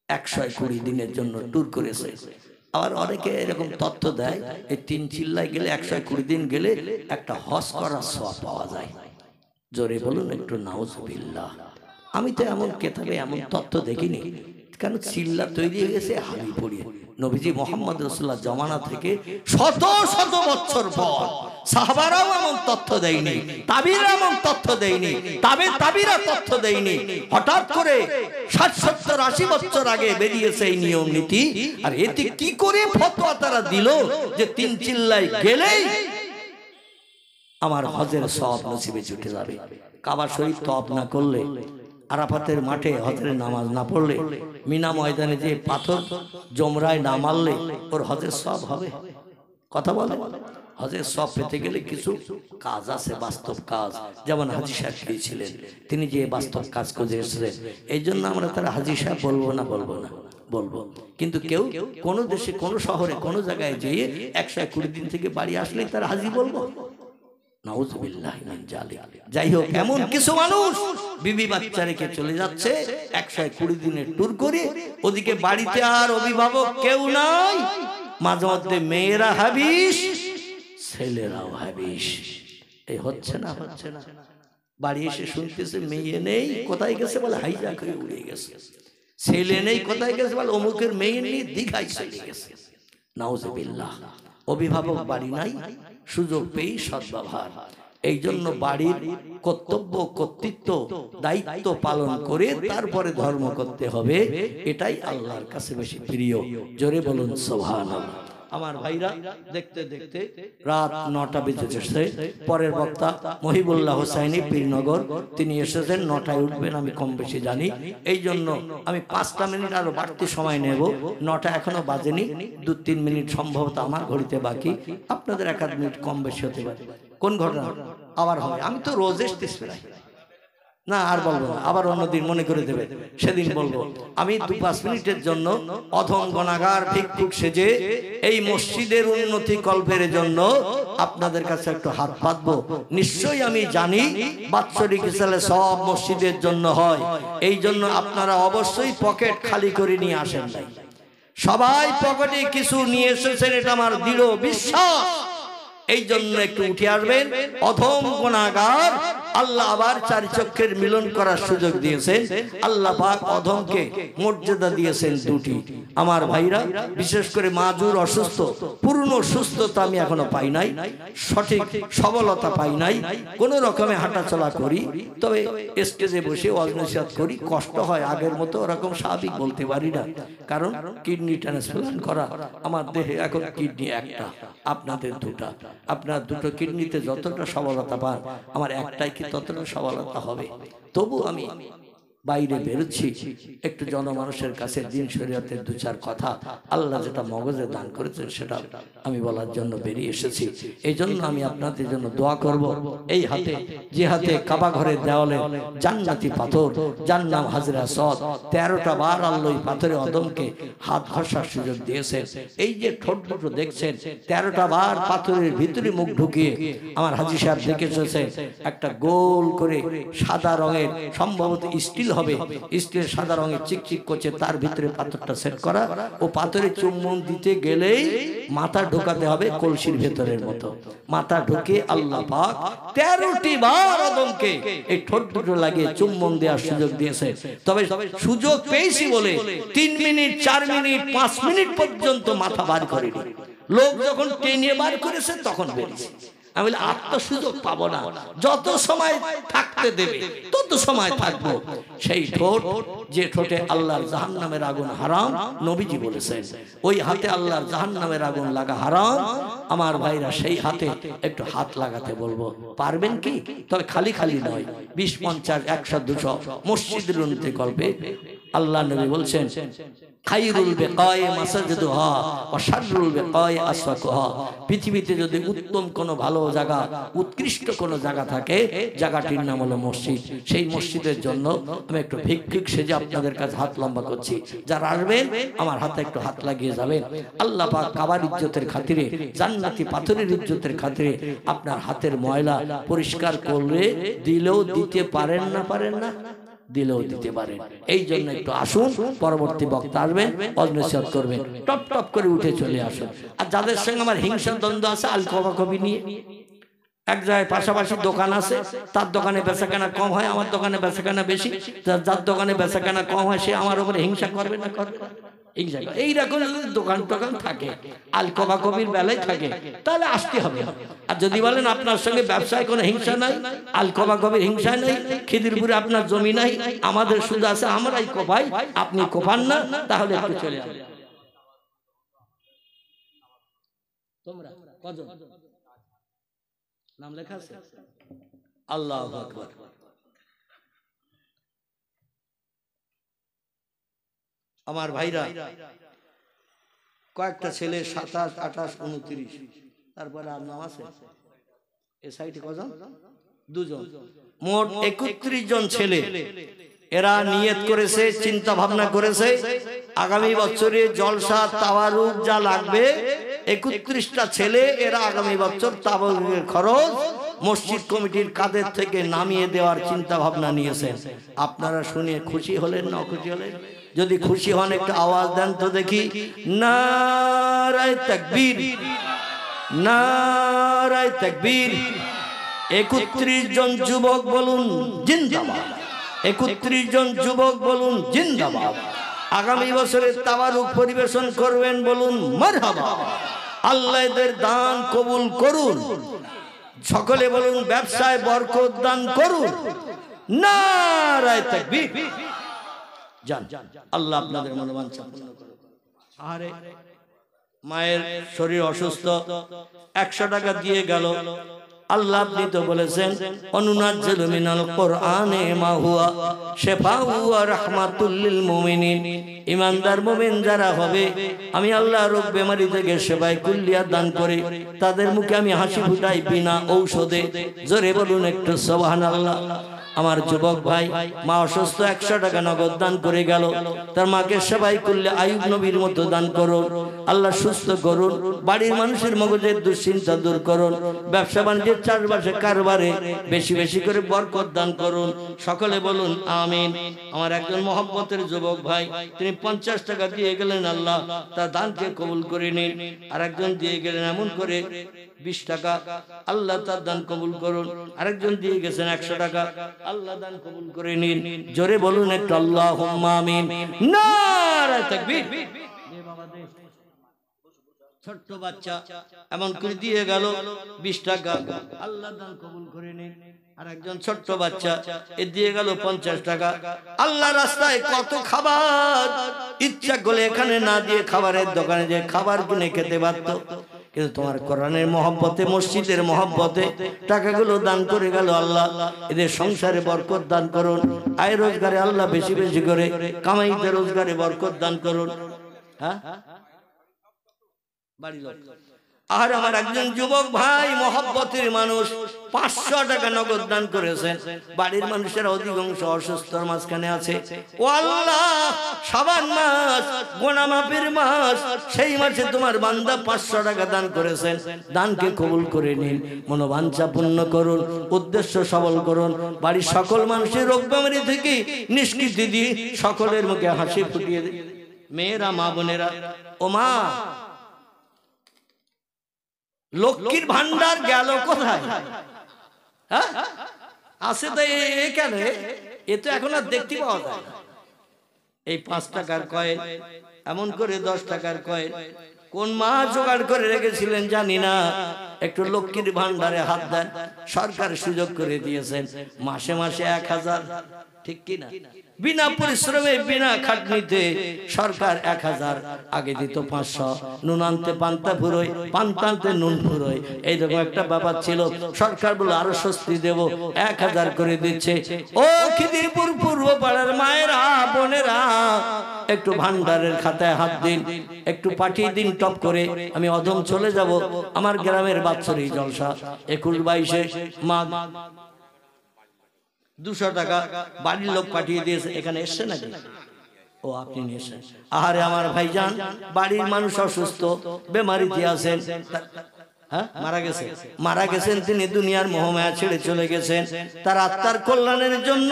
120 দিনের জন্য ট্যুর করেছে। আবার অনেকে এরকম তথ্য দেয়, এই 3 চিল্লায় গেলে 120 দিন গেলে একটা হজ করার সওয়াব পাওয়া যায়। জোরে বলুন একটু নাউজুবিল্লাহ। আমি তো এমন কেতাবে এমন তথ্য দেখিনি, কেন চিল্লা তৈরি হয়ে গেছে হাবি পড়িয়ে। নবীজি মোহাম্মদ রাসূলুল্লাহ জমানা থেকে শত শত বছর পর সাহাবারাও এমন তথ্য দেয়নি, তাবিরা এমন তথ্য দেয়নি, তাবিরা তথ্য দেয়নি। হঠাৎ করে 60 70 80 বছর আগে বেরিয়েছে এই নিয়ম নীতি। আর এতে কি করে ফতোয়া তারা দিল যে 3 চিল্লায় গেলেই আমার হজের সওয়াব নসিবে জুটে যাবে। কাবা শরীফ তওয়াফ না করলে, আরাফাতের মাঠে হজের নামাজ না পড়লে, মিনা ময়দানে যে পাথর জমরায় না মারলে ওর হজের সওয়াব হবে? কথা বলে। হজের সওয়াব পেতে গেলে কিছু কাজ আছে, বাস্তব কাজ। যেমন হাজী সাহেব ছিলেন, তিনি যে বাস্তব কাজ করে এসেছিলেন। এই জন্য আমরা তারা হাজী সাহেব বলবো না, বলবো না, বলবো। কিন্তু কেউ কোনো দেশে কোনো শহরে কোনো জায়গায় যেয়ে 120 দিন থেকে বাড়ি আসলেই তারা হাজী বলবো? নাউজুবিল্লাহ মিন জালিক। যাই হোক, এমন কিছু মানুষ বিবি বাচ্চা রেখে চলে যাচ্ছে 120 দিনের ট্যুর করে, ওদিকে বাড়িতে আর অভিভাবক কেউ নাই। মাঝে মধ্যে মেয়েরা হাবিস, ছেলেরাও হাবিস। এই হচ্ছে না, হচ্ছে না। বাড়ি এসে শুনতেছে মেয়ে নেই, কোথায় গেছে বলে হাইজাক হয়ে উড়ে গেছে। ছেলে নেই, কোথায় গেছে বলে অমুকের মেয়ে নেই, দীঘায় চলে গেছে। নাউজুবিল্লাহ। অভিভাবক বাড়ি নাই, সুযোগ পেয়ে সদ্ব্যবহার। এই জন্য বাড়ির কর্তব্য, কর্তৃত্ব, দায়িত্ব পালন করে তারপরে ধর্ম করতে হবে। এটাই আল্লাহর কাছে বেশি প্রিয়। জোরে বলুন সুবহানাল্লাহ। আমার ভাইরা, দেখতে দেখতে রাত 9টা বেজেছে। পরের বক্তা মহিবুল্লাহ হোসাইনি পীরনগর, তিনি এসেছেন। 9টায় উঠবেন আমি কম বেশি জানি। এই জন্য আমি 5টা মিনিট আরো বাড়তি সময় নেব। 9টা এখনো বাজেনি, 2-3 মিনিট সম্ভবত আমার ঘড়িতে বাকি। আপনাদের 1-2 মিনিট কম বেশি হতে পারে। কোন ঘটনা আবার হবে? আমি তো রোজ এসতেছি না, আর বলবো না, আবার অন্যদিন মনে করে দেবে, সেদিন বলবো। আমি 2-5 মিনিটের জন্য অধম গুনাহগার ভিক্ষুক সেজে এই মসজিদের উন্নতি কল্পের জন্য আপনাদের কাছে একটু হাত পাতবো। নিশ্চয়ই আমি জানি বাৎসরিক হিসাবে সব মসজিদের জন্য হয়, এই জন্য আপনারা অবশ্যই পকেট খালি করে নিয়ে আসেন নাই। সবাই পকেটে কিছু নিয়ে এসেছেন, এটা আমার দৃঢ় বিশ্বাস। এই জন্য একটু উঠে আসবেন। অধম গুনাহগার আল্লাহ আবার 4 চক্ষের মিলন করার সুযোগ দিয়েছেন। আল্লাহ পাক অধমকে মর্যাদা দিয়েছেন 2টি। আমার ভাইরা, বিশেষ করে মাজুর অসুস্থ, পূর্ণ সুস্থতা আমি এখনো পাই নাই, সঠিক সবলতা পাই নাই। কোন রকমে হাঁটাচলা করি, তবে স্টেজে বসে ওয়াজ নসিহত করি, কষ্ট হয়। আগের মতো ওরকম স্বাভাবিক বলতে পারি না, কারণ কিডনি ট্রান্সপ্লান্ট করা। আমার দেহে এখন কিডনি একটা, আপনাদের 2টা। আপনার 2টো কিডনিতে যতটা সবলতা পান, আমার একটাই কি ততটা সবলতা হবে? তবু আমি বাইরে বেরোচ্ছি, একটু জনমানুষের কাছে দিন শরীয়তের দু চার কথা আল্লাহ যেটা মগজে দান করেছেন সেটা আমি বলার জন্য বেরিয়ে এসেছি। এই জন্য আমি আপনাদের জন্য দোয়া করব। এই হাতে, যে হাতে কাবা ঘরের দেওয়ালে জান্নাতি পাথর, যার নাম হাজরা আসওয়াদ, 13টা বার আল্লাহ পাথরে অদমকে হাত ঘষার সুযোগ দিয়েছেন। এই যে ঠোঁট দুটো দেখছেন, 13টা বার পাথরের ভিতরে মুখ ঢুকিয়ে আমার হাজী সাহেব দেখে এসেছেন একটা গোল করে সাদা রঙের, সম্ভবত স্টিল হবে, স্টিল সাদা রঙের চিকচিক করছে, তার ভিতরে পাথরটা সেট করা। ও পাথরে চুম্বন দিতে গেলেই মাথা ঢোকাতে হবে কলসির ভেতরের মতো। মাথা ঢুকে আল্লাহ পাক 13টি বার আদমকে এই ঠোঁট দুটো লাগিয়ে চুম্বন দেওয়ার সুযোগ দিয়েছে। তবে সুযোগ পেয়েছি বলে 3 মিনিট, 4 মিনিট, 5 মিনিট পর্যন্ত মাথা বার করেনি। লোক যখন টেনে বার করেছে তখন বেরিয়েছে। আমি বলি আর তো সুযোগ পাবো না, যত সময় থাকতে দেবে তত সময় থাকবো। সেই ঠোঁট, যে ঠোঁটে আল্লাহর জাহান্নামের আগুন হারাম, নবীজি বলেছেন ওই হাতে আল্লাহর জাহান্নামের আগুন লাগা হারাম। আমার ভাইরা সেই হাতে একটু হাত লাগাতে বলবো, পারবেন কি? তবে খালি খালি নয়, 20, 50, 100, 200 মসজিদের উন্নতি করবে। আল্লাহ নবী বলছেন খায়রুল বিকায়ে মাসাজিদুহা ওয়া শাররুল বিকায়ে আসওয়াকুহা। পৃথিবীতে যদি উত্তম কোনো ভালো জায়গা, উৎকৃষ্ট কোনো জায়গা থাকে, জায়গাটির নাম হলো মসজিদ। সেই মসজিদের জন্য আমি একটু ভিক্ষুক সেজে আপনাদের কাছে হাত লম্বা করছি। যারা আসবেন আমার হাতে একটু হাত লাগিয়ে যাবেন। আল্লাহ পাক কাবার ইজ্জতের খাতিরে, জান্নাতি পাথরের ইজ্জতের খাতিরে আপনার হাতের ময়লা পরিষ্কার করে দিলেও দিতে পারেন না, পারেন না, দিলেও দিতে পারেন। এই জন্য একটু আসুন, পরবর্তী বক্তা আসবেন, অজনসিয়ত করবেন, টপ টপ করে উঠে চলে আসুন। আর যাদের সঙ্গে আমার হিংসা দ্বন্দ্ব আছে আল কবাকবি নিয়ে, এক জায়গায় পাশাপাশি দোকান আছে, তার দোকানে বেচাকেনা কম হয়, আমার দোকানে বেচাকেনা বেশি, যার দোকানে বেচাকেনা কম হয় সে আমার উপরে হিংসা করবে না, করবে না? এইরকম দোকান টোকান থাকে, আল কবাকবির বেলায় থাকে, তাহলে আসতে হবে। আর যদি বলেন আপনার সঙ্গে ব্যবসায় কোনো হিংসা নাই, আল কবাকবির হিংসা নাই, খিদিরপুরে আপনার জমি নাই, আমাদের শুধু আছে, আমরাই কোপাই, আপনি কোপান না, তাহলে একটু চলে আসবে। তোমরা কজন নাম লেখা আছে? আল্লাহু আকবার। আমার ভাইরা, কয়েকটা ছেলে 27, 28, 29, তারপরে আর নাম আছে এ সাইডে কজন? 2 জন, মোট 31 জন ছেলে। এরা নিয়ত করেছে, চিন্তা ভাবনা করেছে আগামী বছরে জলসা তাওয়ারুক যা লাগবে 31টা ছেলে, এরা আগামী বছর তাওয়ারুকের খরচ মসজিদ কমিটির কাদের থেকে নামিয়ে দেওয়ার চিন্তা ভাবনা নিয়েছেন। আপনারা শুনে খুশি হলেন না খুশি হলেন? যদি খুশি হন একটু আওয়াজ দেন তো দেখি। নারায়ে তাকবীর, নারায়ে তাকবীর। 31 জন যুবক বলুন জিন্দাবাদ, 31 জন যুবক বলুন জিন্দাবাদ। আগামী বছরের তাওয়ারুক পরিবেশন করবেন, বলুন মারহাবা। আল্লাহ এদের দান কবুল করুন। সকলে বলুন ব্যবসায় বরকত দান করুন। নারায়ে তাকবীর। জান আল্লাহ আপনাদের মনোবাঞ্ছা পূর্ণ করুন। আরে মায়ের শরীর অসুস্থ, 100 টাকা দিয়ে গেল। আল্লাহ আপনি তো বলেছেন অনুনাজ্জিলু মিনাল কোরআনে মা হুয়া শিফাউ ওয়া রাহমাতুল লিল মুমিনিন। ঈমানদার মুমিন যারা হবে আমি আল্লাহ রোগ বেমারি থেকে সেবায় কুল্লিয়া দান করে তাদের মুখে আমি হাসি ফুটাই বিনা ঔষধে। জোরে বলুন একটু সুবহানাল্লাহ। আমার যুবক ভাই মা অসুস্থ, 100 টাকা নগদ দান করে গেল। তার মাকে সেবাই করলে আইয়ুব নবীর মতো দান করুন। আল্লাহ সুস্থ করুন, বাড়ির মানুষের মগজের দুশ্চিন্তা দূর করুন, ব্যবসা বাণিজ্যের চাষবাসে কারবারে বেশি বেশি করে বরকত দান করুন। সকলে বলুন আমিন। আমার একজন মহব্বতের যুবক ভাই, তিনি 50 টাকা দিয়ে গেলেন, আল্লাহ তার দানকে কবুল করে নিন। আর একজন দিয়ে গেলেন এমন করে 20 টাকা, আল্লাহ তার দান কবুল করুন। আরেকজন দিয়ে গেছেন 100 টাকা, আল্লাহ দান কবুল করে নিন। জোরে বলুন একটু আল্লাহুম্মা আমিন। নারায়ে তাকবীর। ছোট্ট বাচ্চা এমন করে দিয়ে গেল 20 টাকা, আল্লাহ দান কবুল করে নিন। আর একজন ছোট্ট বাচ্চা এ দিয়ে গেল 50 টাকা। আল্লাহ রাস্তায় কত খাবার, ইচ্ছা করলে এখানে না দিয়ে খাবারের দোকানে যে খাবার কিনে খেতে পারত। কিন্তু তোমার কোরআনের মহব্বতে, মসজিদের মহব্বতে টাকাগুলো দান করে গেল। আল্লাহ এদের সংসারে বরকত দান করুন, আয় রোজগারে আল্লাহ বেশি বেশি করে কামাইতে রোজগারে বরকত দান করুন। হ্যাঁ, বাড়ি লোক। আর আমার একজন যুবক ভাই মহব্বতের মানুষ 500 টাকা নগদ দান করেছেন। বাড়ির মানুষের অধিকাংশ অসুস্থর মাঝখানে আছে। ও আল্লাহ, শাবান মাস, গোনা মাপের মাস, সেই মাসে তোমার বান্দা 500 টাকা দান করেছেন। দানকে কবুল করে নিন, মনোবাঞ্ছা পূর্ণ করুন, উদ্দেশ্য সবল করুন। বাড়ির সকল মানুষের রোগ বেমারি থেকে নিষ্কৃতি দিয়ে সকলের মুখে হাসি ফুটিয়ে দিন। মেয়েরা, মা বোনেরা, ও মা, লক্ষ্মীর ভান্ডার গেল কোথায়? হ্যাঁ, আছে তো এখানে, এ তো এখন আর দেখতে পাওয়া যায় না। এই 5 টাকার কয়েন, এমন করে 10 টাকার কয়েন কোন মা জোগাড় করে রেখেছিলেন জানি না। একটু লক্ষ্মীর ভান্ডারে হাত দেন, সরকার সুযোগ করে দিয়েছেন মাসে মাসে 1000, ঠিক কি না? বিনা পরিশ্রমে, বিনা খাটনিতে সরকার 1000, আগে দিত 500। নুন আনতে পান্তা ফুরোয়, পান্তা আনতে নুন ফুরোয়, এইরকম একটা ব্যাপার ছিল। সরকার বলে আরো স্বস্তি দেব, 1000 করে দিচ্ছে। ও খিদিরপুর পূর্ব পাড়ার মায়েরা, বোনেরা, একটু ভান্ডারের খাতায় হাত দিন, একটু পাঠিয়ে দিন টপ করে। আমি অদম চলে যাব আমার গ্রামের বাৎসরিক জলসা 21-22 মাঘ। 200 টাকা বাড়ির লোক পাঠিয়ে দিয়েছে। এখানে এসছে নাকি? ও, আপনি নিয়েছেন। আহারে আমার ভাইজান, বাড়ির মানুষ অসুস্থ, বেমারিতে আছেন। হ্যাঁ, মারা গেছেন তিনি, দুনিয়ার মোহমায়া ছেড়ে চলে গেছেন। তার আত্মার কল্যাণের জন্য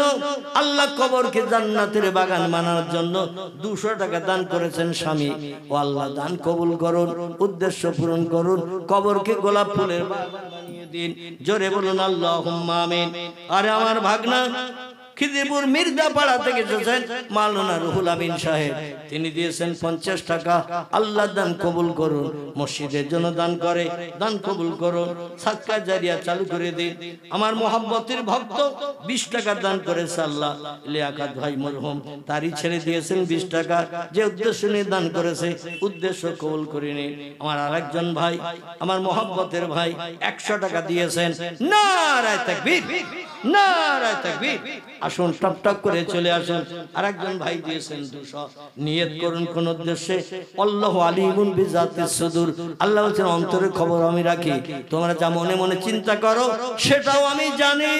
আল্লাহ কবরকে জান্নাতের বাগান বানানোর জন্য 200 টাকা দান করেছেন স্বামী। ও আল্লাহ, দান কবুল করুন, উদ্দেশ্য পূরণ করুন, কবরকে গোলাপ ফুলের বাগান বানিয়ে দিন। জোরে বলুন আল্লাহুম্মা আমিন। আরে আমার ভাগনা খিদিরপুর মির্জাপাড়া থেকে এসেছেন মাওলানা রুহুল আমিন সাহেব, তিনি দিয়েছেন 50 টাকা। আল্লাহ দান কবুল করুন, মসজিদের জন্য দান করে, দান কবুল করুন, সাদকা জারিয়া চালু করে দিন। আমার মহব্বতের ভক্ত 20 টাকা দান করেছে। আল্লাহ লিয়াকত ভাই মরহুম, তারই ছেড়ে দিয়েছেন 20 টাকা। যে উদ্দেশ্য নিয়ে দান করেছে, উদ্দেশ্য কবুল করে নিন। আমার আরেকজন ভাই, আমার মহব্বতের ভাই 100 টাকা দিয়েছেন। নারায়ে তাকবীর, নারায়ে তাকবীর। আসুন, টপ টপ করে চলে আসুন। আরেকজন ভাই দিয়েছেন 200। নিয়ত করুন কোন উদ্দেশ্যে। আল্লাহু আলিমুন বিজাতিস সুদূর, আল্লাহ বলেন অন্তরের খবর আমি রাখি, তোমরা যা মনে মনে চিন্তা করো সেটাও আমি জানি।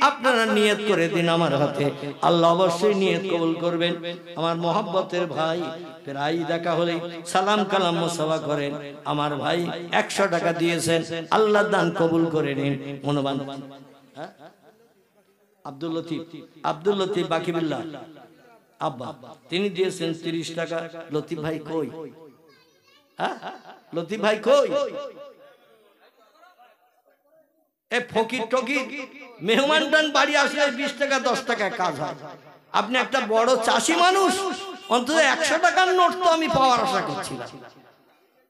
আপনারা নিয়ত করে দিন আমার হাতে, আল্লাহ অবশ্যই নিয়ত কবুল করবেন। আমার মহব্বতের ভাই প্রায় দেখা হলে সালাম কালাম মুসাফা করেন। আমার ভাই 100 টাকা দিয়েছেন। আল্লাহ দান কবুল করে নিন, মনোবান। আব্দুল লতিফ, আব্দুল লতিফ বাকিবিল্লাহ আব্বা, তিনি দিয়েছেন 30 টাকা। লতিফ ভাই কই? হ্যাঁ, লতিফ ভাই কই? এ ফকির টকির মেহমান টান বাড়ি আসলে 20 টাকা 10 টাকা কাজ হয়। আপনি একটা বড় চাষি মানুষ, অন্তত 100 টাকার নোট তো আমি পাওয়ার আশা করছিলাম।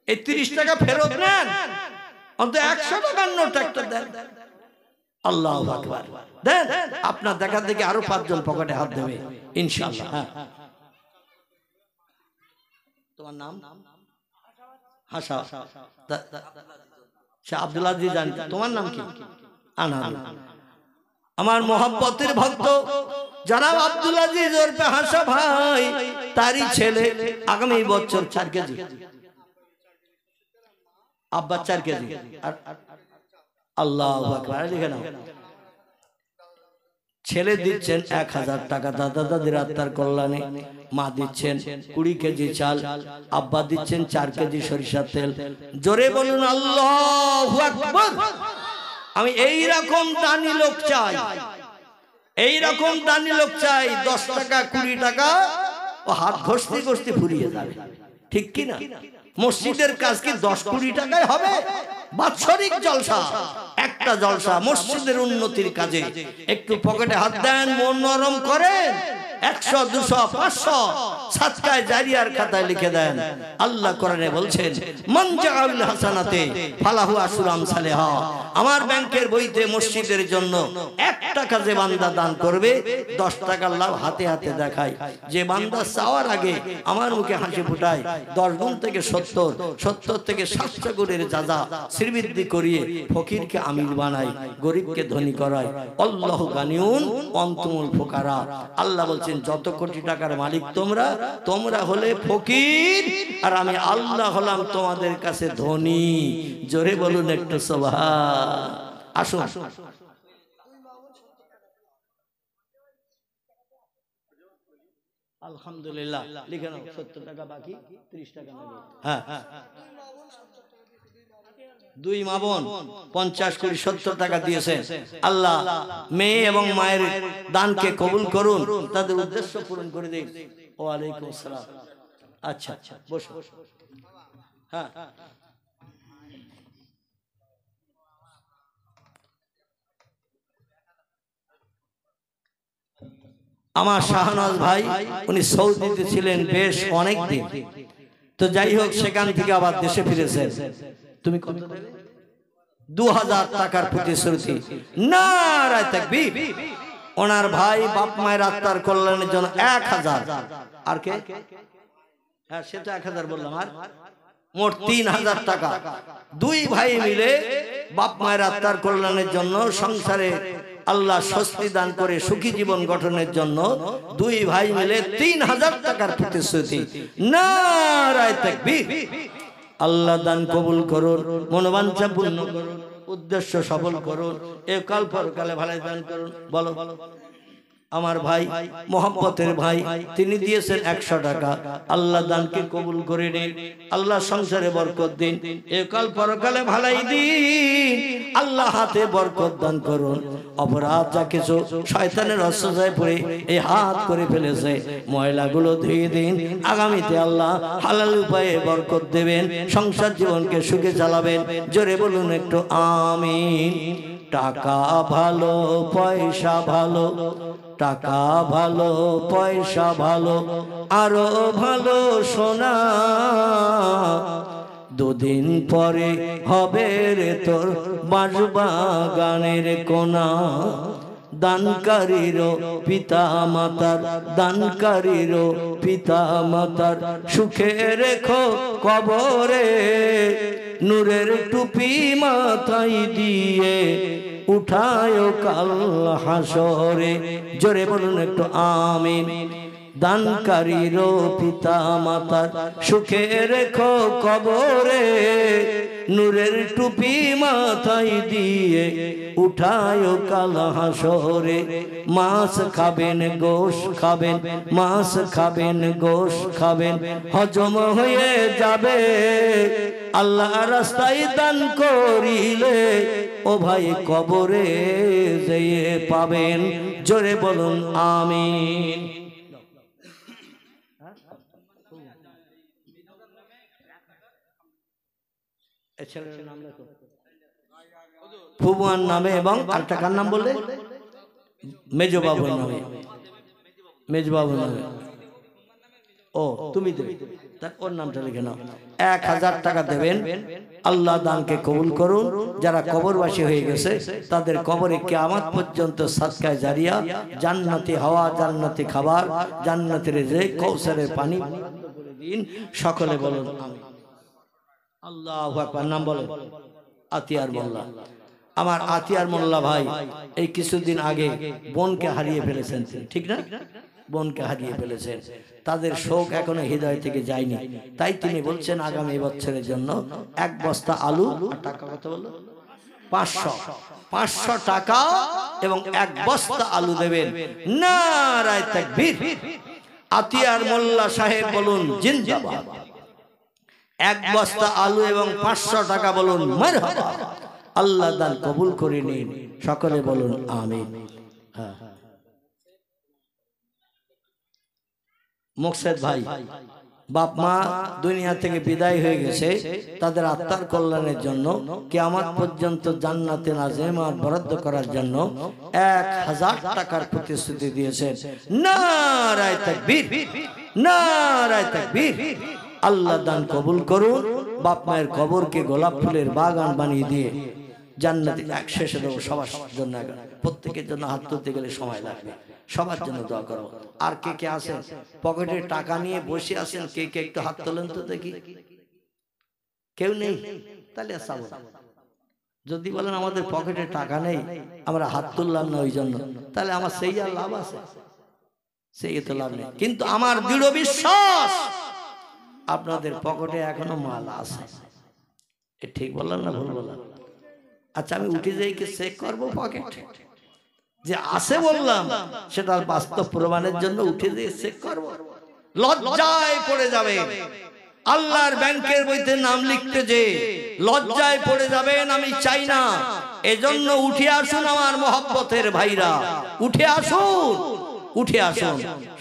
এই 30 টাকা ফেরত নেন, অন্তত 100 টাকার নোট একটা দেন। আল্লাহু আকবার। দেন, আপনার দেখা দেখে আরো 5 জন পকেটে হাত দেবে ইনশাআল্লাহ। হ্যাঁ, তোমার নাম? হাসা শাহ আব্দুল আজিজ। তোমার নাম কি? আনহার। আমার মহব্বতের ভক্ত জনাব আব্দুল আজিজ ওরফে হাসা ভাই, তারই ছেলে আগামী বছর 4 কেজি, আব্বা 4 কেজি। আর আল্লাহু আকবার। লিখে নাও। ছেলে দিচ্ছেন 1000 টাকা দাদা দাদির আত্মার কল্যাণে, মা দিচ্ছেন 20 কেজি চাল, আব্বা দিচ্ছেন 4 কেজি সরিষার তেল। জোরে বলুন আল্লাহু আকবার। আমি এই রকম দানি লোক চাই, এই রকম দানি লোক চাই। 10 টাকা 20 টাকা ও হাত ঘষতে ঘষতে ফুরিয়ে যাবে, ঠিক কি না? মসজিদের কাজ কি 10-20 টাকায় হবে? বাৎসরিক জলসা 1 একটা জলসা মসজিদের উন্নতির কাজে একটু পকেটে হাত দেন, মন নরম করেন, 100 200 500 সাদকায়ে জারিয়ার খাতায় লিখে দেন। আল্লাহ কোরআনে বলছেন মান জাআল হাসানাতে ফালাহু আশরু আমসালিহা। আমার ব্যাংকের বইতে মসজিদের জন্য 1 টাকা যে বান্দা দান করবে 10 টাকা লাভ হাতে হাতে দেখায়। যে বান্দা চাওয়ার আগে আমার মুখে হাসি ফুটায় 10 গুণ থেকে 70, 70 থেকে 700 গুণের যাজা শ্রীবৃদ্ধি করিয়ে ফকিরকে আমির বানায়, গরিবকে ধনী করায়। আল্লাহু গানিউন আনতুমুল ফুকারা। আল্লাহ বলছেন যত কোটি টাকার মালিক তোমরা, তোমরা হলে ফকির আর আমি আল্লাহ হলাম তোমাদের কাছে ধনী। জোরে বলুন একটু সুবহান। আসুন আলহামদুলিল্লাহ লিখে নাও, 70 টাকা বাকি, 30 টাকা নেবে। হ্যাঁ, 2 মা বোন 50 কোটি 70 টাকা দিয়েছেন। আল্লাহ মেয়ে এবং মায়ের দানকে কবুল করুন, তাদের উদ্দেশ্য পূরণ করে দিন। ওয়া আলাইকুম আসসালাম। আচ্ছা বসো। হ্যাঁ, আমার শাহনাজ ভাই উনি সৌদিতে ছিলেন বেশ অনেক দিন, তো যাই হোক সেখান থেকে আবার দেশে ফিরেছেন। তুমি কত দেবে? 2000 টাকার প্রতিশ্রুতি। নারায়ে তাকবীর। ওনার ভাই বাপ মায়ের আত্মার কল্যাণের জন্য 1000। আর কে? হ্যাঁ সে তো 1000 বললাম। আর মোট 3000 টাকা 2 ভাই মিলে বাপ মায়ের আত্মার কল্যাণের জন্য, সংসারে আল্লাহ স্বস্তি দান করে সুখী জীবন গঠনের জন্য 2 ভাই মিলে 3000 টাকার প্রতিশ্রুতি। নারায়ে তাকবীর। আল্লাহ দান কবুল করুন, মনোবাঞ্ছা পূর্ণ করুন, উদ্দেশ্য সফল করুন, এ কাল পরকালে ভালো দান করুন। বলো আমার ভাই মোহাম্মতের ভাই তিনি দিয়েছেন 100 টাকা। আল্লাহ দানকে কবুল করে নিন, আল্লাহ সংসারে বরকত দিন, এ কাল পরকালে ভালাই দিন। আল্লাহ হাতে বরকত দান করুন। অপরাধ যা কিছু শয়তানের অসহায় পড়ে এই হাত করে ফেলেছে, ময়লাগুলো ধুয়ে দিন। আগামীতে আল্লাহ হালাল উপায়ে বরকত দেবেন, সংসার জীবনকে সুখে চালাবেন। জোরে বলুন একটু আমিন। টাকা ভালো পয়সা ভালো, টাকা ভালো পয়সা ভালো, আরো ভালো সোনা। 2 দিন পরে হবে রে তোর বাঁশবাগানের কোনা। দানকারীর পিতা মাতার, দানকারীর পিতা মাতার সুখে রেখো কবরে। নূরের টুপি মাথায় দিয়ে উঠায়ো কাল হাসরে। জোরে বলুন একটু আমিন। দানকারীর পিতা মাতার সুখে রেখো কবরে। নূরের টুপি মাথায় দিয়ে উঠায়ো কাল হাসরে। মাছ খাবেন গোশ খাবেন, মাছ খাবেন গোশ খাবেন, হজম হয়ে যাবে। আল্লাহ রাস্তায় দান করিলে ও ভাই কবরে যেয়ে পাবেন। জোরে বলুন আমিন। ফুবুয়ার নামে এবং আর টাকার নাম বললে মেজবাবুর নামে, মেজবাবুর নামে। ও তুমি দেবে, তার ওর নামটা লিখে নাও। 1000 টাকা দেবেন। আল্লাহ দানকে কবুল করুন। যারা কবরবাসী হয়ে গেছে তাদের কবরে কিয়ামত পর্যন্ত সাদকায়ে জারিয়া, জান্নাতি হাওয়া, জান্নাতি খাবার, জান্নাতের রিজিক, কৌসারের পানি করে দিন। সকলে বলুন আমিন। আল্লাহু আকবার। নাম বলেন আতিয়ার মোল্লা। আমার আতিয়ার মোল্লা ভাই এই কিছুদিন আগে বোনকে হারিয়ে ফেলেছেন, ঠিক না? বোনকে হারিয়ে ফেলেছেন। তাদের শোক এখনো হৃদয় থেকে যায়নি। তাই তিনি বলছেন আগামী বছরের জন্য 1 বস্তা আলু, টাকা কত বললো? 500 টাকা এবং 1 বস্তা আলু দেবেন। নারায়ে তাকবীর। আতিয়ার মোল্লা সাহেব বলুন জিন্দাবাদ। 1 বস্তা আলু এবং 500 টাকা বলুন মারহাবা। আল্লাহ দান কবুল করে নিন। সকলে বলুন আমিন। মোকসেদ ভাই বাপ মা দুনিয়া থেকে বিদায় হয়ে গেছে, তাদের আত্মার কল্যাণের জন্য কিয়ামত পর্যন্ত জান্নাতে নাযিমা বরাদ্দ করার জন্য 1000 টাকার প্রতিশ্রুতি দিয়েছেন। নারায়ে তাকবীর, নারায়ে তাকবীর। আল্লাহ দান কবুল করুন। বাপ মায়ের কবরকে গোলাপ ফুলের বাগান বানিয়ে দিয়ে জান্নাতে এক শেষে দেবো সবার জন্য। প্রত্যেকের জন্য হাত তুলতে গেলে সময় লাগবে, সবার জন্য দোয়া করো। আর কে কে আছেন পকেটে টাকা নিয়ে বসে আছেন, কে কে একটু হাত তোলেন তো দেখি। কেউ নেই? তাহলে সাবো। যদি বলেন আমাদের পকেটে টাকা নেই, আমরা হাত তুললাম না ওই জন্য, তাহলে আমার সেই আর লাভ আছে? সেই তো লাভ নেই। কিন্তু আমার দৃঢ় বিশ্বাস আপনাদের পকেটে এখনো মাল আছে। এ ঠিক বললাম না ভুল বললাম? আচ্ছা, আমি উঠে যাই কি চেক করবো পকেট যে আছে বললাম, সেটার বাস্তব প্রমাণের জন্য উঠে দিয়ে চেক করবো? লজ্জায় পড়ে যাবে। আল্লাহর ব্যাংকের বইতে নাম লিখতে যে লজ্জায় পড়ে যাবেন, আমি চাই না। এজন্য উঠে আসুন আমার মহব্বতের ভাইরা, উঠে আসুন, উঠে আসুন।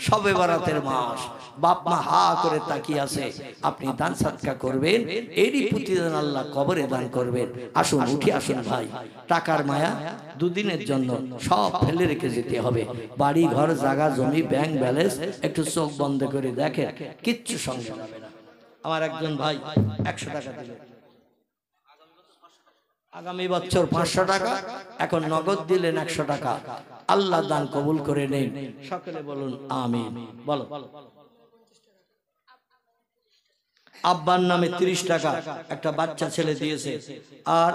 শবে বরাতের মাস, বাপ মা হা করে তাকিয়ে আছে, আপনি দান সাদকা করবেন, এরই প্রতিদান আল্লাহ কবরে দান করবেন। আসুন, উঠে আসুন ভাই। টাকার মায়া দুদিনের জন্য সব ফেলে রেখে যেতে হবে। বাড়ি ঘর জায়গা জমি ব্যাংক ব্যালেন্স একটু চোখ বন্ধ করে দেখেন, কিচ্ছু সঙ্গে যাবে না। আমার একজন ভাই 100 টাকা দিলেন, আগামী বছর 500 টাকা, এখন নগদ দিলেন 100 টাকা। আল্লাহ দান কবুল করে নেন। সকলে বলুন আমিন। বলো। আব্বার নামে 30 টাকা একটা বাচ্চা ছেলে দিয়েছে। আর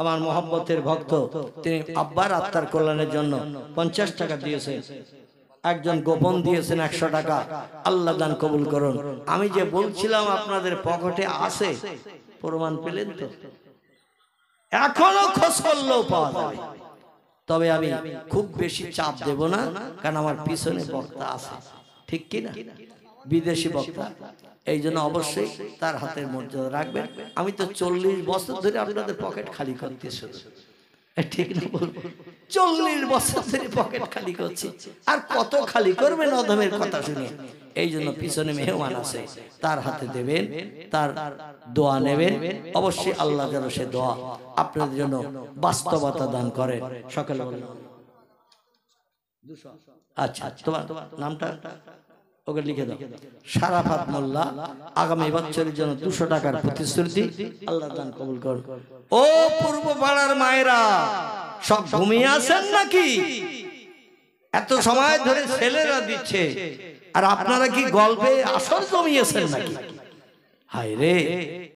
আমার মহব্বতের ভক্ত তিনি আব্বার আত্মার কল্যাণের জন্য 50 টাকা দিয়েছে। একজন গোপন দিয়েছেন 100 টাকা। আল্লাহ দান কবুল করুন। আমি যে বলছিলাম আপনাদের পকেটে আছে, প্রমাণ পেলেন তো? এখনো খোঁজ করলেও পাওয়া যাবে। তবে আমি খুব বেশি চাপ দেব না, কারণ আমার পিছনে বক্তা আছে, ঠিক কি না? বিদেশি বক্তা, এই জন্য অবশ্যই তার হাতের মর্যাদা রাখবেন। আমি তো 40 বছর ধরে আপনাদের পকেট খালি করতেছি, ঠিক না বলবো? 40 বছর ধরে পকেট খালি করছি, আর কত খালি করবেন অধমের কথা শুনে। এই জন্য পিছনে মেহমান আছে, তার হাতে দেবেন, তার দোয়া নেবেন। অবশ্যই আল্লাহ যেন সে দোয়া আপনাদের জন্য বাস্তবতা দান করেন। সকালে বলেন। আচ্ছা, তোমার নামটা ওকে লিখে দাও। শারাফাত মোল্লা, আগামী বছরের জন্য 200 টাকার প্রতিশ্রুতি। আল্লাহ দান কবুল করুন। ও পূর্ব পাড়ার মায়েরা, সব ঘুমিয়ে আছেন নাকি? এত সময় ধরে ছেলেরা দিচ্ছে, আর আপনারা কি গল্পে আসর জমিয়েছেন নাকি? হায় রে!